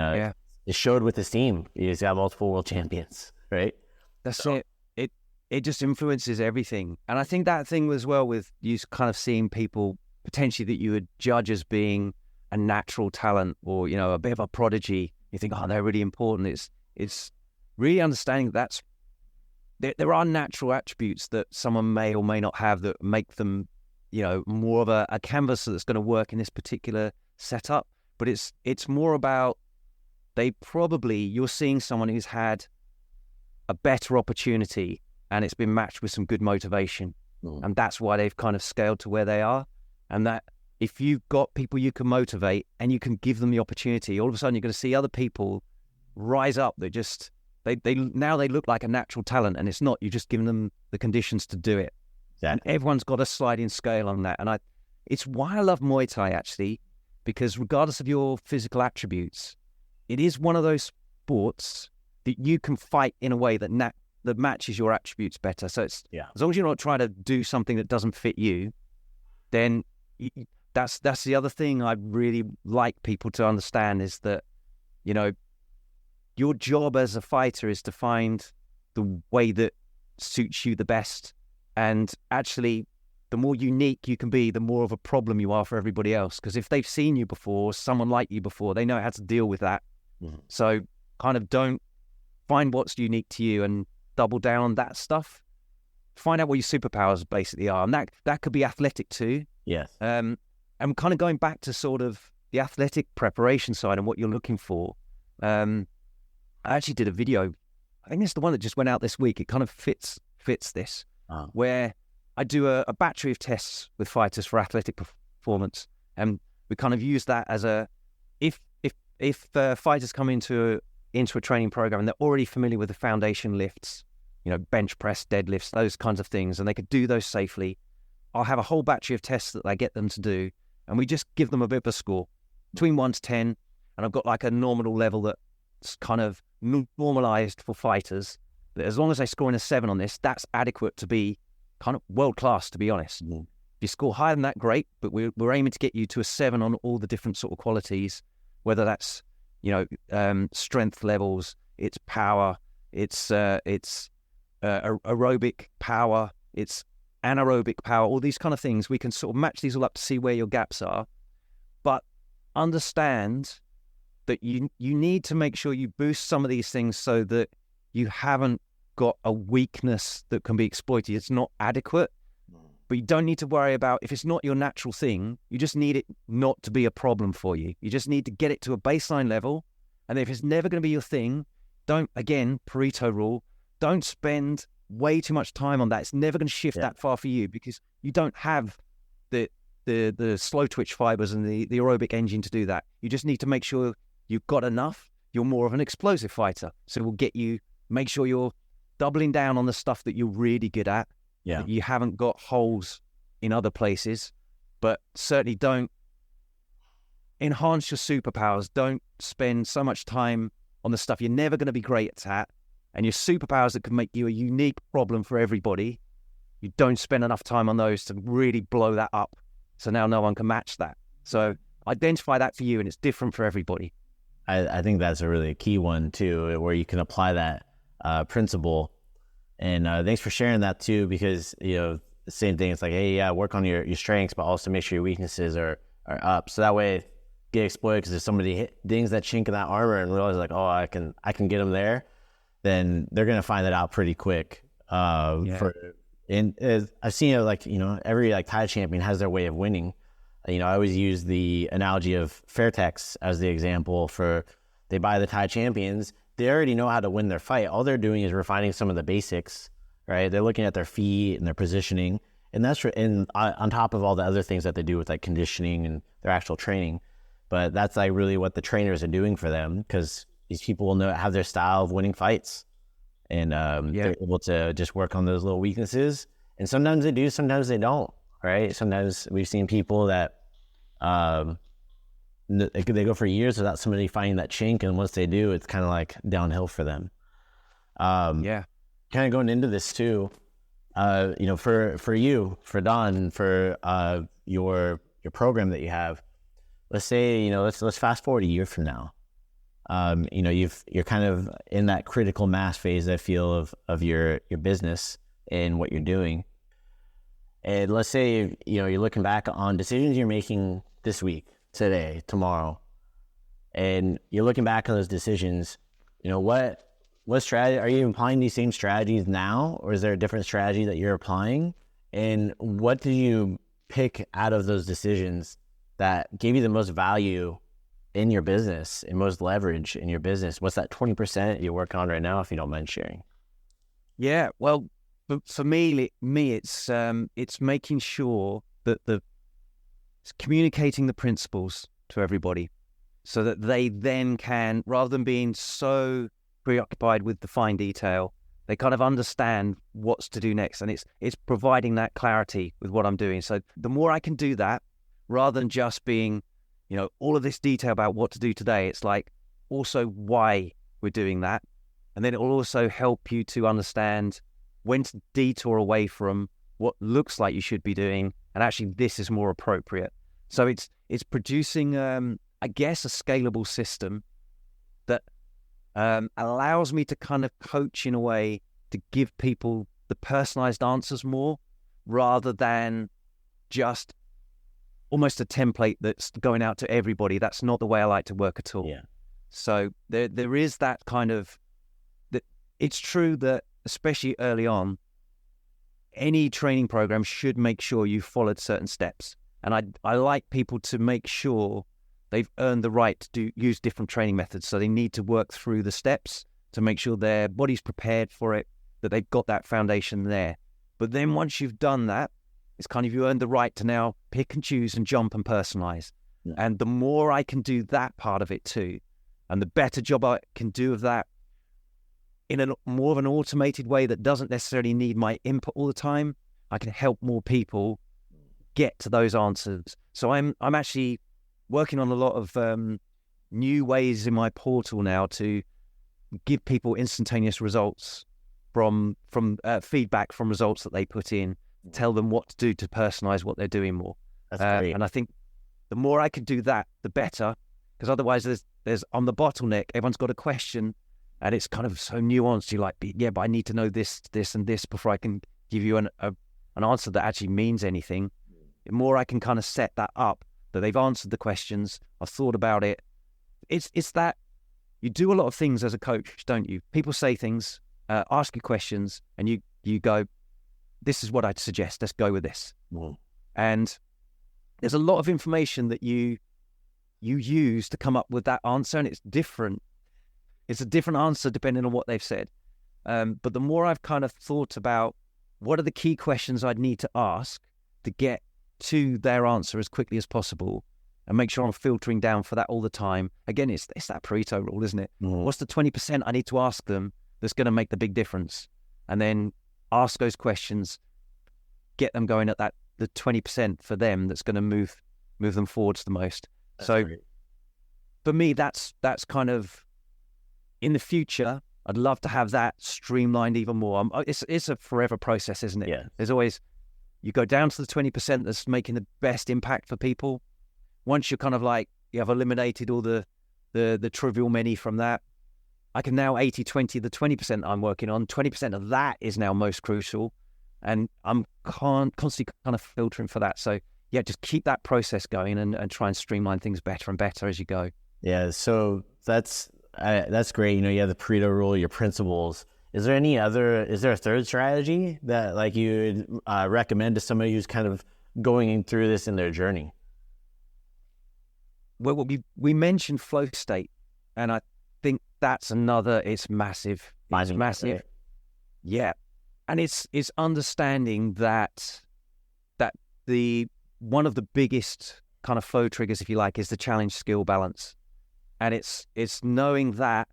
it showed with his team. He's got multiple world champions, right? That's it. It just influences everything. And I think that thing as well with you kind of seeing people potentially that you would judge as being a natural talent or, a bit of a prodigy. You think, oh, they're really important. It's really understanding there are natural attributes that someone may or may not have that make them, more of a canvas that's going to work in this particular setup. But it's more about you're seeing someone who's had a better opportunity and it's been matched with some good motivation. And that's why they've kind of scaled to where they are. and that if you've got people you can motivate and you can give them the opportunity, all of a sudden you're going to see other people rise up that just they look like a natural talent, and it's not. You're just giving them the conditions to do it. And everyone's got a sliding scale on that, and it's why I love Muay Thai, actually, because regardless of your physical attributes, it is one of those sports that you can fight in a way that matches your attributes better. So it's as long as you're not trying to do something that doesn't fit you, then that's the other thing I really like people to understand, is that, you know, your job as a fighter is to find the way that suits you the best. And actually, the more unique you can be, the more of a problem you are for everybody else. Because if they've seen you before, someone like you before, they know how to deal with that. Mm-hmm. So kind of don't find what's unique to you and double down on that stuff. Find out what your superpowers basically are. And that could be athletic too. Yes. And kind of going back to sort of the athletic preparation side and what you're looking for. I actually did a video. I think it's the one that just went out this week. It kind of fits this, where I do a battery of tests with fighters for athletic performance, and we kind of use that as if fighters come into a training program and they're already familiar with the foundation lifts, you know, bench press, deadlifts, those kinds of things, and they could do those safely. I'll have a whole battery of tests that I get them to do, and we just give them a bit of a score between 1 to 10, and I've got like a nominal level that's kind of normalized for fighters, that as long as they score in a 7 on this, that's adequate to be kind of world class, to be honest. Mm. If you score higher than that, great, but we're aiming to get you to a 7 on all the different sort of qualities, whether that's, you know, strength levels, it's power, it's aerobic power, it's anaerobic power, all these kind of things. We can sort of match these all up to see where your gaps are, but understand that you need to make sure you boost some of these things so that you haven't got a weakness that can be exploited. It's not adequate, but you don't need to worry about, if it's not your natural thing, you just need it not to be a problem for you. You just need to get it to a baseline level. And if it's never going to be your thing, don't, again, Pareto rule, don't spend way too much time on that. It's never going to shift that far for you, because you don't have the slow twitch fibers and the aerobic engine to do that. You just need to make sure you've got enough. You're more of an explosive fighter. So it will get you, make sure you're doubling down on the stuff that you're really good at. Yeah. That you haven't got holes in other places, but certainly don't enhance your superpowers. Don't spend so much time on the stuff you're never going to be great at, and your superpowers that can make you a unique problem for everybody. You don't spend enough time on those to really blow that up, so now no one can match that. So identify that for you, and it's different for everybody. I think that's a really key one too, where you can apply that principle. And thanks for sharing that too, because, you know, the same thing. It's like, hey, yeah, work on your strengths, but also make sure your weaknesses are up. So that way, get exploited, because if somebody dings that chink in that armor and realizes like, oh, I can get them there, then they're gonna find that out pretty quick. I've seen it, like, you know, every like Thai champion has their way of winning. You know, I always use the analogy of Fairtex as the example for, they buy the Thai champions. They already know how to win their fight. All they're doing is refining some of the basics, right? They're looking at their feet and their positioning, and that's on top of all the other things that they do with like conditioning and their actual training. But that's like really what the trainers are doing for them, because these people will have their style of winning fights, and they're able to just work on those little weaknesses. And sometimes they do, sometimes they don't, right? Sometimes we've seen people that they go for years without somebody finding that chink, and once they do, it's kind of like downhill for them. Kind of going into this too, you know, for you, for Don, for your program that you have, let's say, you know, let's fast forward a year from now. You know, you're kind of in that critical mass phase, I feel, of your business and what you're doing. And let's say, you know, you're looking back on decisions you're making this week, today, tomorrow, and you're looking back on those decisions. You know, what strategy are you applying? These same strategies now, or is there a different strategy that you're applying? And what do you pick out of those decisions that gave you the most value in your business and most leverage in your business? What's that 20% you're working on right now, if you don't mind sharing? Yeah, well, for me, it's making sure that It's communicating the principles to everybody so that they then can, rather than being so preoccupied with the fine detail, they kind of understand what's to do next. And it's providing that clarity with what I'm doing. So the more I can do that, rather than just being, all of this detail about what to do today, it's like also why we're doing that. And then it will also help you to understand when to detour away from what looks like you should be doing, and actually this is more appropriate. So it's producing, I guess, a scalable system that allows me to kind of coach in a way to give people the personalized answers more, rather than just almost a template that's going out to everybody. That's not the way I like to work at all. Yeah. So there is that kind of, that it's true that especially early on, any training program should make sure you followed certain steps. And I like people to make sure they've earned the right to use different training methods. So they need to work through the steps to make sure their body's prepared for it, that they've got that foundation there. But then once you've done that, it's kind of, you earn the right to now pick and choose and jump and personalize. Yeah. And the more I can do that part of it too, and the better job I can do of that in a more of an automated way that doesn't necessarily need my input all the time, I can help more people get to those answers. So I'm actually working on a lot of new ways in my portal now to give people instantaneous results from feedback from results that they put in, tell them what to do to personalize what they're doing more. That's great. And I think the more I can do that, the better, because otherwise there's on the bottleneck, everyone's got a question and it's kind of so nuanced. You're like, yeah, but I need to know this, this, and this before I can give you an answer that actually means anything. The more I can kind of set that up, that they've answered the questions, I've thought about it. It's that you do a lot of things as a coach, don't you? People say things, ask you questions, and you go, this is what I'd suggest. Let's go with this. Mm. And there's a lot of information that you use to come up with that answer, and it's different. It's a different answer depending on what they've said. But the more I've kind of thought about what are the key questions I'd need to ask to get to their answer as quickly as possible, and make sure I'm filtering down for that all the time. Again, it's that Pareto rule, isn't it? Mm. What's the 20% I need to ask them that's going to make the big difference? And then ask those questions, get them going at the 20% for them that's going to move them forwards the most. That's so great. For me, that's kind of, in the future, I'd love to have that streamlined even more. It's a forever process, isn't it? Yeah. There's always, you go down to the 20% that's making the best impact for people. Once you're kind of like, you have eliminated all the trivial many from that, I can now 80-20, the 20% I'm working on, 20% of that is now most crucial. And I'm constantly kind of filtering for that. So yeah, just keep that process going and try and streamline things better and better as you go. Yeah, so that's great. You have the Pareto rule, your principles. Is there a third strategy that like you would recommend to somebody who's kind of going through this in their journey? Well, we mentioned flow state, and I think that's another. It's massive. It's massive. Right? Yeah, and it's understanding that the one of the biggest kind of flow triggers, if you like, is the challenge skill balance, and it's knowing that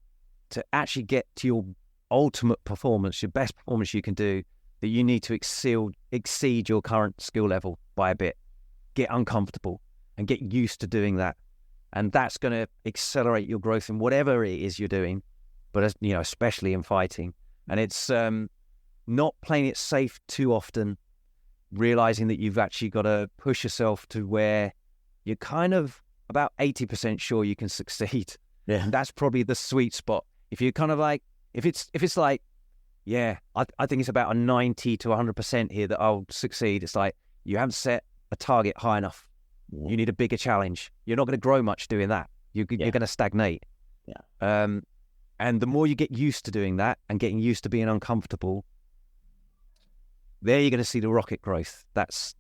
to actually get to your ultimate performance, your best performance you can do, that you need to exceed your current skill level by a bit, get uncomfortable, and get used to doing that. And that's going to accelerate your growth in whatever it is you're doing, but especially in fighting. And it's not playing it safe too often, realizing that you've actually got to push yourself to where you're kind of about 80% sure you can succeed. Yeah, and that's probably the sweet spot. If you're kind of like, if it's like, yeah, I think it's about a 90 to 100% here that I'll succeed. It's like you haven't set a target high enough. You need a bigger challenge. You're not going to grow much doing that. You're going to stagnate. Yeah. And the more you get used to doing that and getting used to being uncomfortable, there you're going to see the rocket growth. That's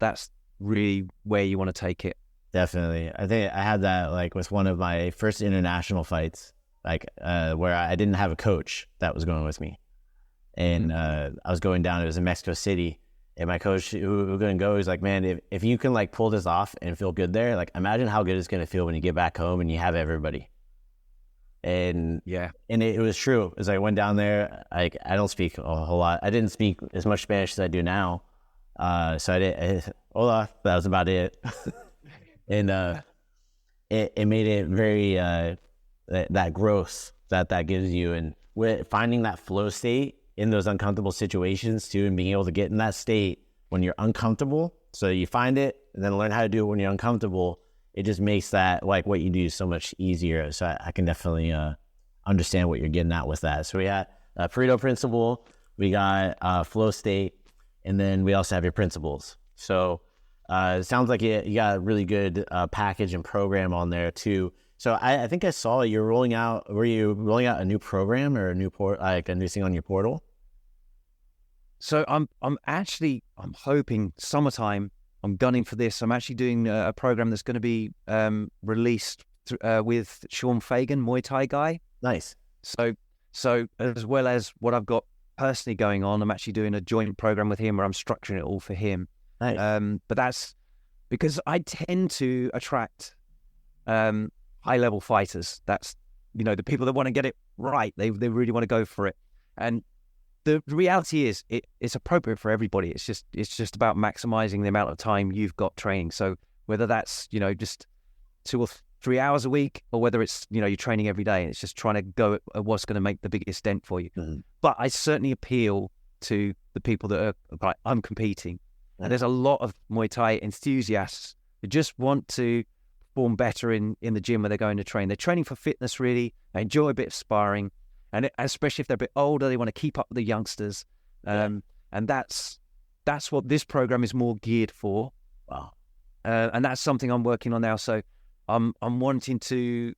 really where you want to take it. Definitely. I think I had that like with one of my first international fights, like where I didn't have a coach that was going with me. And I was going down, it was in Mexico City. And my coach who going to go, he's like, man, if you can like pull this off and feel good there, like imagine how good it's going to feel when you get back home and you have everybody. And it was true. As I went down there, I don't speak a whole lot. I didn't speak as much Spanish as I do now. So I did, hola, that was about it. And it made it very, that growth that gives you. And with finding that flow state in those uncomfortable situations too, and being able to get in that state when you're uncomfortable. So you find it and then learn how to do it when you're uncomfortable. It just makes that, like, what you do so much easier. So I can definitely understand what you're getting at with that. So we had a Pareto principle, we got flow state, and then we also have your principles. So it sounds like you got a really good package and program on there too. So I think I saw you're rolling out. Were you rolling out a new program or a new thing on your portal? So I'm hoping summertime. I'm gunning for this. I'm actually doing a program that's going to be released with Sean Fagan, Muay Thai guy. Nice. So as well as what I've got personally going on, I'm actually doing a joint program with him where I'm structuring it all for him. Nice. But that's because I tend to attract high-level fighters. That's, the people that want to get it right. They really want to go for it. And the reality is it's appropriate for everybody. It's just about maximizing the amount of time you've got training. So whether that's, just 2 or 3 hours a week, or whether it's, you're training every day, and it's just trying to go at what's going to make the biggest dent for you. Mm-hmm. But I certainly appeal to the people that are like, I'm competing. Mm-hmm. And there's a lot of Muay Thai enthusiasts who just want to perform better in the gym where they're going to train. They're training for fitness, really. They enjoy a bit of sparring. And especially if they're a bit older, they want to keep up with the youngsters. And that's what this program is more geared for. Wow. And that's something I'm working on now. So I'm wanting to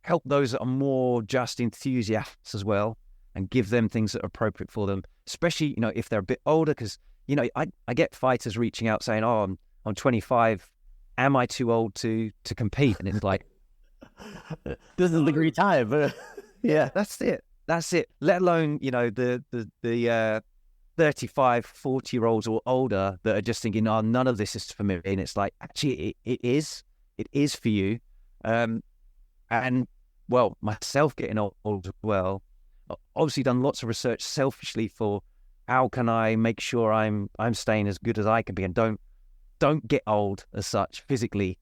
help those that are more just enthusiasts as well, and give them things that are appropriate for them, especially, if they're a bit older, because, I get fighters reaching out saying, oh, I'm 25. Am I too old to compete? And it's like, this is the great time. But yeah, that's it. Let alone, the 35, 40-year-olds or older that are just thinking, oh, none of this is for me. And it's like, actually, it is for you. And, well, myself getting old as well, obviously done lots of research selfishly for how can I make sure I'm staying as good as I can be, and don't get old as such physically.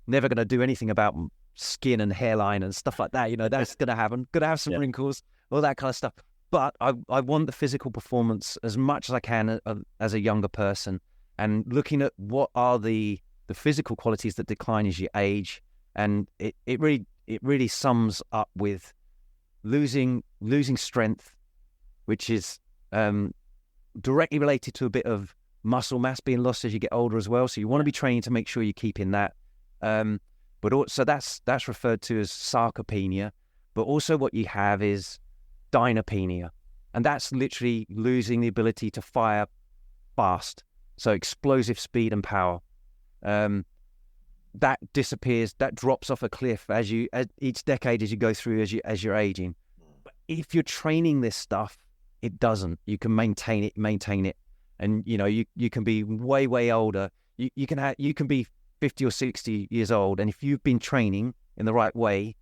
Never going to do anything about skin and hairline and stuff like that. That's going to happen. Going to have some wrinkles, all that kind of stuff. But I want the physical performance as much as I can as a younger person, and looking at what are the physical qualities that decline as you age. And it really sums up with losing strength, which is directly related to a bit of muscle mass being lost as you get older as well. So you want to be training to make sure you're keeping that. But also that's referred to as sarcopenia. But also what you have is dynapenia. And that's literally losing the ability to fire fast. So explosive speed and power. That disappears, that drops off a cliff as each decade as you go through, as you're aging. But if you're training this stuff, it doesn't. You can maintain it. And you can be way older. You can be 50 or 60 years old, and if you've been training in the right way,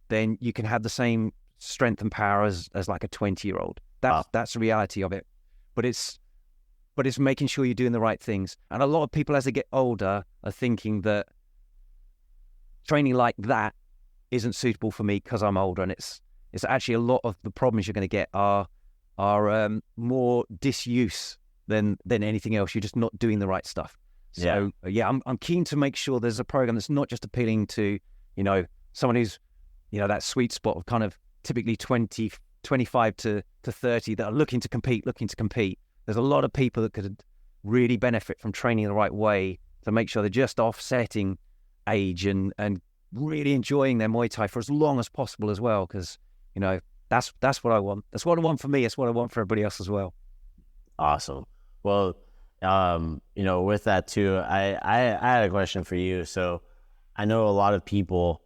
then you can have the same strength and power as like a 20-year-old. That's the reality of it. But it's making sure you're doing the right things. And a lot of people, as they get older, are thinking that training like that isn't suitable for me because I'm older. And it's actually a lot of the problems you're going to get are more disuse than anything else. You're just not doing the right stuff. So I'm keen to make sure there's a program that's not just appealing to, someone who's, that sweet spot of kind of typically 25 to 30 that are looking to compete. There's a lot of people that could really benefit from training the right way to make sure they're just offsetting age and really enjoying their Muay Thai for as long as possible as well. Because, that's what I want. That's what I want for me. It's what I want for everybody else as well. Awesome. Well, with that too, I had a question for you. So I know a lot of people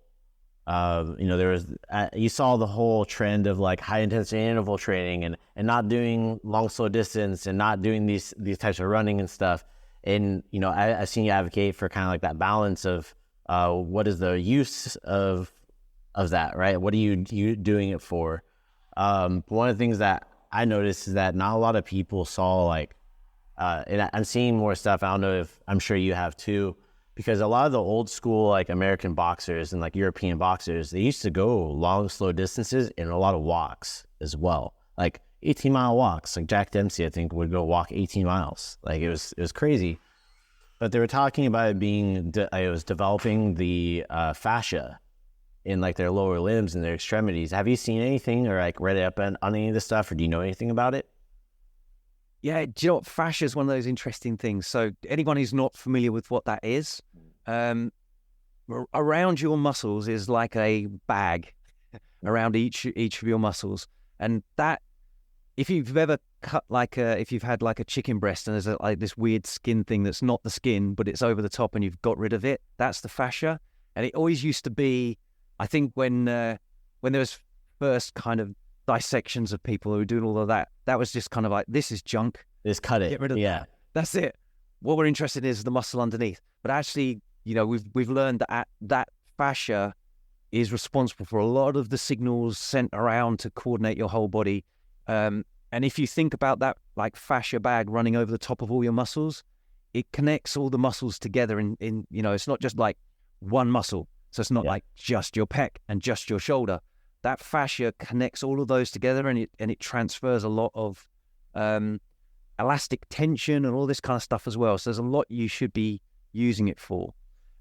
there was you saw the whole trend of like high intensity interval training and not doing long slow distance and not doing these types of running and stuff. And I've seen you advocate for kind of like that balance of what is the use of that, right? What are you doing it for? One of the things that I noticed is that not a lot of people saw like, and I'm seeing more stuff. I don't know if I'm sure you have too. Because a lot of the old school, like American boxers and like European boxers, they used to go long, slow distances and a lot of walks as well. Like 18-mile walks. Like Jack Dempsey, I think, would go walk 18 miles. Like it was crazy. But they were talking about it was developing the fascia in like their lower limbs and their extremities. Have you seen anything or like read up on any of this stuff, or do you know anything about it? Yeah, do you know what? Fascia is one of those interesting things. So anyone who's not familiar with what that is, around your muscles is like a bag around each of your muscles. And that, if you've ever cut if you've had like a chicken breast and there's like this weird skin thing that's not the skin, but it's over the top and you've got rid of it, that's the fascia. And it always used to be, I think when there was first kind of dissections of people who were doing all of that, that was just kind of like, this is junk. Just cut it. Get rid of that. That's it. What we're interested in is the muscle underneath. But actually, we've learned that that fascia is responsible for a lot of the signals sent around to coordinate your whole body. And if you think about that like fascia bag running over the top of all your muscles, it connects all the muscles together in it's not just like one muscle. So it's not like just your pec and just your shoulder. That fascia connects all of those together, and it transfers a lot of elastic tension and all this kind of stuff as well. So there's a lot you should be using it for.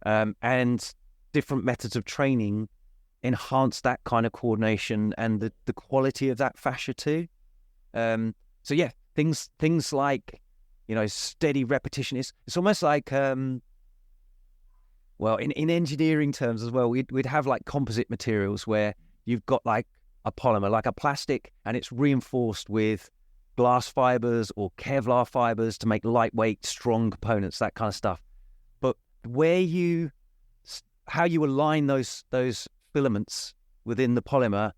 And different methods of training enhance that kind of coordination and the quality of that fascia too. So yeah, things like, steady repetition. It's almost like, in engineering terms as well, we'd have like composite materials where you've got like a polymer, like a plastic, and it's reinforced with glass fibers or Kevlar fibers to make lightweight, strong components, that kind of stuff. But how you align those filaments within the polymer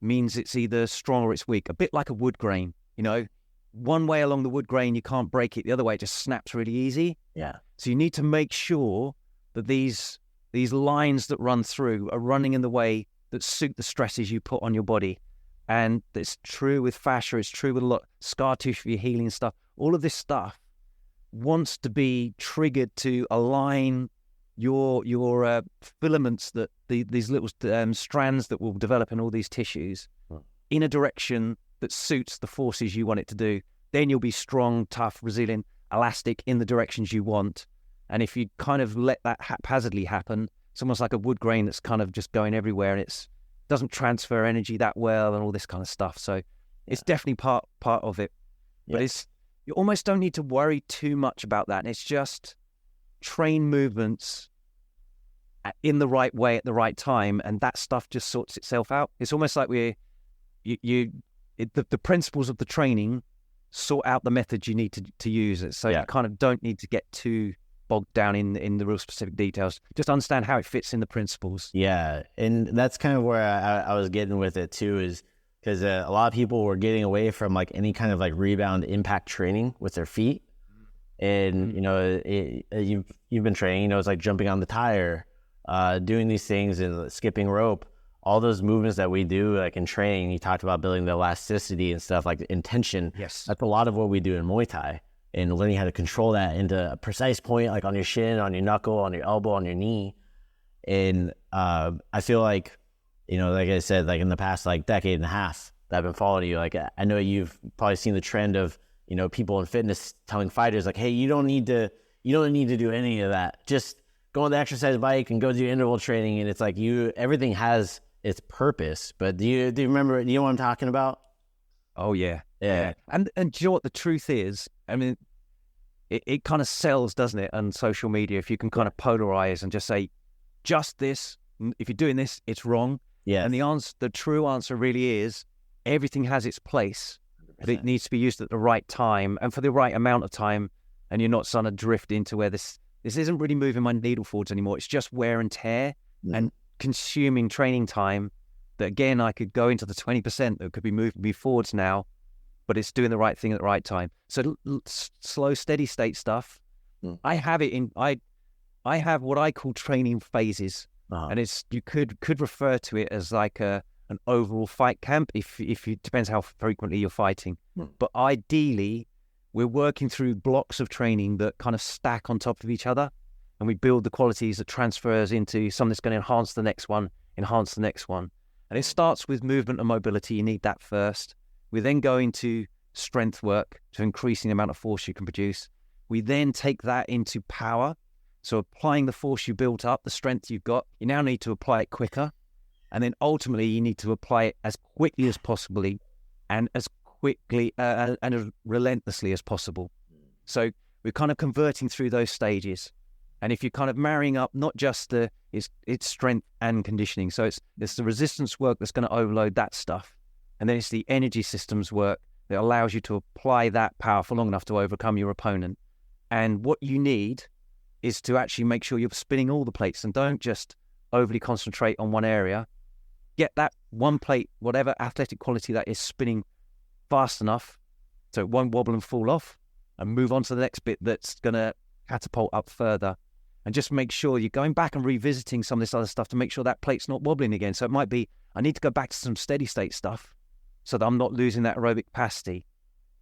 means it's either strong or it's weak, a bit like a wood grain. One way along the wood grain, you can't break it. The other way, it just snaps really easy. Yeah. So you need to make sure that these lines that run through are running in the way that suit the stresses you put on your body. And it's true with fascia, it's true with a lot scar tissue for your healing stuff. All of this stuff wants to be triggered to align your filaments, that these little strands that will develop in all these tissues in a direction that suits the forces you want it to do. Then you'll be strong, tough, resilient, elastic in the directions you want. And if you kind of let that haphazardly happen, it's almost like a wood grain that's kind of just going everywhere, and it doesn't transfer energy that well and all this kind of stuff. So it's definitely part of it. Yeah. But you almost don't need to worry too much about that. And it's just train movements in the right way at the right time, and that stuff just sorts itself out. It's almost like the principles of the training sort out the method you need to use it. So you kind of don't need to get too bogged down in the real specific details. Just understand how it fits in the principles. Yeah, and that's kind of where I was getting with it too, is because a lot of people were getting away from like any kind of like rebound impact training with their feet. And you've been training, it's like jumping on the tire, doing these things and skipping rope. All those movements that we do like in training, you talked about building the elasticity and stuff, like intention. Yes, that's a lot of what we do in Muay Thai. And learning how to control that into a precise point, like on your shin, on your knuckle, on your elbow, on your knee. And I feel like, like I said, like in the past like decade and a half that I've been following you, like I know you've probably seen the trend of, people in fitness telling fighters like, hey, you don't need to do any of that. Just go on the exercise bike and go do interval training. And it's like everything has its purpose. But do you remember, what I'm talking about? Oh yeah. Yeah. And do you know what the truth is? I mean, it kind of sells, doesn't it, on social media, if you can kind of polarize and just say, just this, if you're doing this, it's wrong. Yeah. And the true answer really is everything has its place, 100%. But it needs to be used at the right time and for the right amount of time. And you're not starting to drift into where this isn't really moving my needle forwards anymore. It's just wear and tear. Mm-hmm. And consuming training time that, again, I could go into the 20% that could be moving me forwards now, but it's doing the right thing at the right time. So slow, steady state stuff. I have it in, I have what I call training phases. And it's, you could refer to it as like an overall fight camp if you, depends how frequently you're fighting. But ideally, we're working through blocks of training that kind of stack on top of each other, and we build the qualities that transfers into something that's going to enhance the next one. And it starts with movement and mobility. You need that first. We then go into strength work to increasing the amount of force you can produce. We then take that into power. So applying the force you built up, the strength you've got, you now need to apply it quicker. And then ultimately you need to apply it as quickly as possibly and as quickly and as relentlessly as possible. So we're kind of converting through those stages. And if you're kind of marrying up not just it's strength and conditioning. So it's the resistance work that's going to overload that stuff. And then it's the energy systems work that allows you to apply that power for long enough to overcome your opponent. And what you need is to actually make sure you're spinning all the plates, and don't just overly concentrate on one area. Get that one plate, whatever athletic quality that is, spinning fast enough so it won't wobble and fall off, and move on to the next bit that's going to catapult up further. And just make sure you're going back and revisiting some of this other stuff to make sure that plate's not wobbling again. So it might be, I need to go back to some steady state stuff so that I'm not losing that aerobic capacity.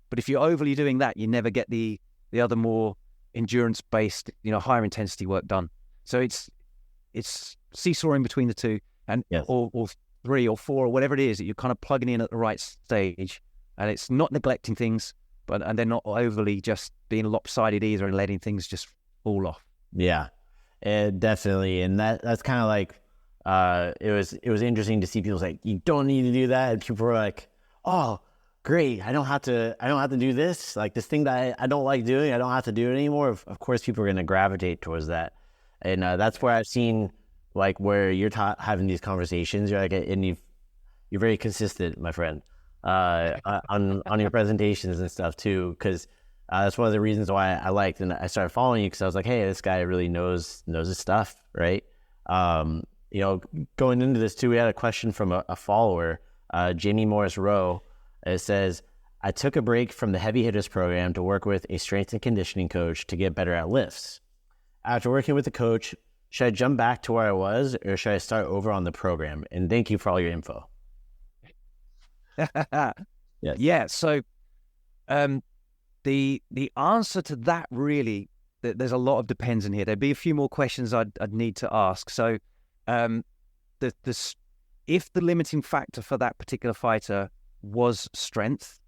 But if you're overly doing that, you never get the other more endurance-based, higher intensity work done. So it's seesawing between the two, and or 3 or 4 or whatever it is that you're kind of plugging in at the right stage. And it's not neglecting things, and they're not overly just being lopsided either and letting things just fall off. Yeah, definitely. And that's kind of like it was interesting to see people say you don't need to do that, and people were like, oh, great, I don't have to do this, like this thing that I don't like doing, I don't have to do it anymore. Of course people are going to gravitate towards that. And that's where I've seen, like, where you're having these conversations, you're like, and you're very consistent, my friend, on your presentations and stuff too, because that's one of the reasons why I liked and I started following you, because I was like, hey, this guy really knows his stuff, right? Going into this too, we had a question from a follower, Jamie Morris Rowe. It says, I took a break from the heavy hitters program to work with a strength and conditioning coach to get better at lifts. After working with the coach, should I jump back to where I was, or should I start over on the program? And thank you for all your info. Yes. Yeah. So the answer to that, really, there's a lot of depends in here. There'd be a few more questions I'd need to ask. So if the limiting factor for that particular fighter was strength,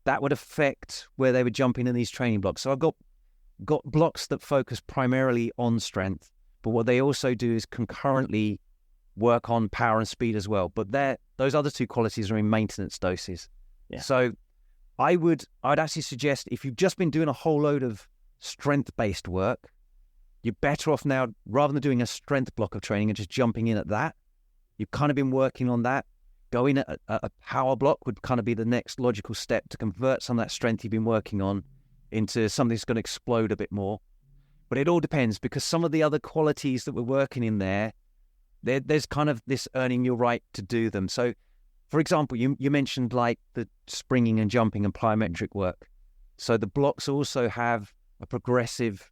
that would affect where they would jump in these training blocks. So I've got blocks that focus primarily on strength, but what they also do is concurrently work on power and speed as well. But those other two qualities are in maintenance doses. Yeah. So I'd actually suggest, if you've just been doing a whole load of strength-based work, you're better off now, rather than doing a strength block of training and just jumping in at that, you've kind of been working on that. Going at a power block would kind of be the next logical step to convert some of that strength you've been working on into something that's going to explode a bit more. But it all depends, because some of the other qualities that we're working in there's kind of this earning your right to do them. So, for example, you mentioned like the springing and jumping and plyometric work. So the blocks also have a progressive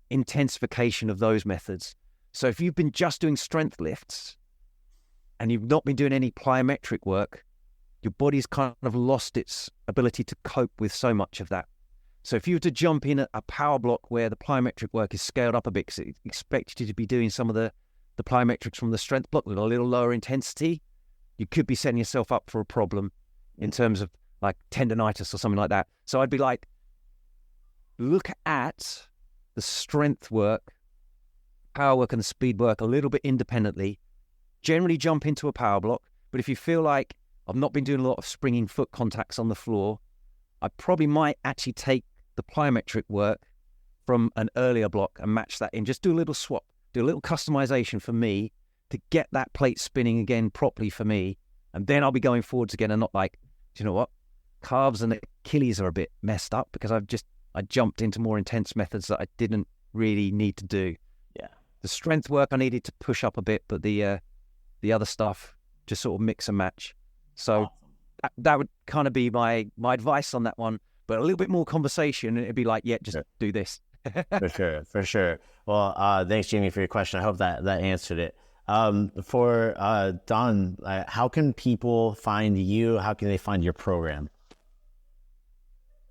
intensification of those methods. So if you've been just doing strength lifts and you've not been doing any plyometric work, your body's kind of lost its ability to cope with so much of that. So if you were to jump in a power block where the plyometric work is scaled up a bit, because it expects you to be doing some of the plyometrics from the strength block with a little lower intensity, you could be setting yourself up for a problem in terms of like tendonitis or something like that. So I'd be like, look at the strength work, power work and the speed work a little bit independently. Generally jump into a power block, but if you feel like I've not been doing a lot of springing foot contacts on the floor, I probably might actually take the plyometric work from an earlier block and match that in. Just do a little swap, do a little customization for me to get that plate spinning again properly for me. And then I'll be going forwards again and not like, do you know what? Calves and Achilles are a bit messed up because I jumped into more intense methods that I didn't really need to do. Yeah. strength work I needed to push up a bit, but the other stuff just sort of mix and match. So that would kind of be my advice on that one. But a little bit more conversation, and it'd be like, yeah, just do this. For sure. Well, thanks, Jamie, for your question. I hope that answered it. For Don, how can people find you? How can they find your program?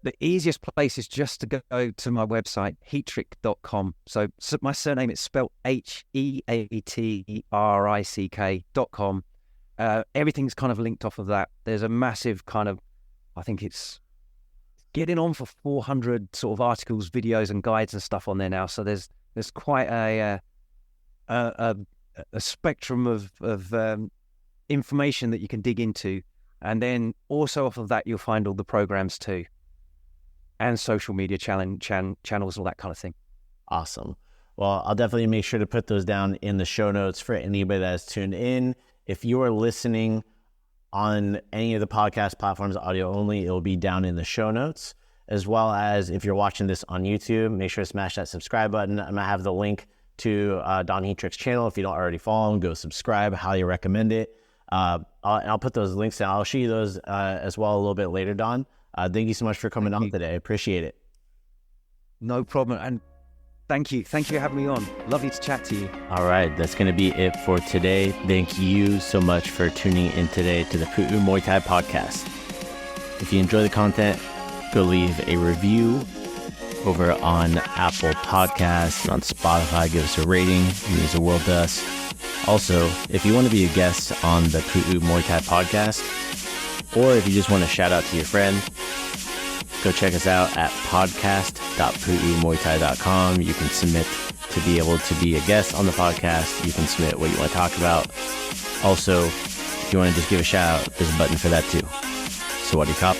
The easiest place is just to go to my website, heatrick.com. So my surname is spelled HEATRICK.com. Everything's kind of linked off of that. There's a massive kind of, I think it's getting on for 400 sort of articles, videos, and guides and stuff on there now. So there's quite a spectrum of information that you can dig into, and then also off of that you'll find all the programs too, and social media channels, all that kind of thing. Awesome. Well, I'll definitely make sure to put those down in the show notes for anybody that has tuned in. If you are listening on any of the podcast platforms, audio only, it will be down in the show notes, as well as if you're watching this on YouTube, make sure to smash that subscribe button. I'm going to have the link to Don Heatrick's channel. If you don't already follow him, go subscribe. Highly recommend it. I'll put those links down. I'll show you those as well a little bit later, Don. Thank you so much for coming on today. I appreciate it. No problem. And thank you for having me on. Lovely to chat to you. All right. That's going to be it for today. Thank you so much for tuning in today to the Pu'u Muay Thai Podcast. If you enjoy the content, go leave a review over on Apple Podcasts and on Spotify. Give us a rating. It means the world to us. Also, if you want to be a guest on the Pu'u Muay Thai Podcast, or if you just want to shout out to your friend, go check us out at podcast.pu'umuaythai.com. You can submit to be able to be a guest on the podcast. You can submit what you want to talk about. Also, if you want to just give a shout out, there's a button for that too. Sawadee Kop.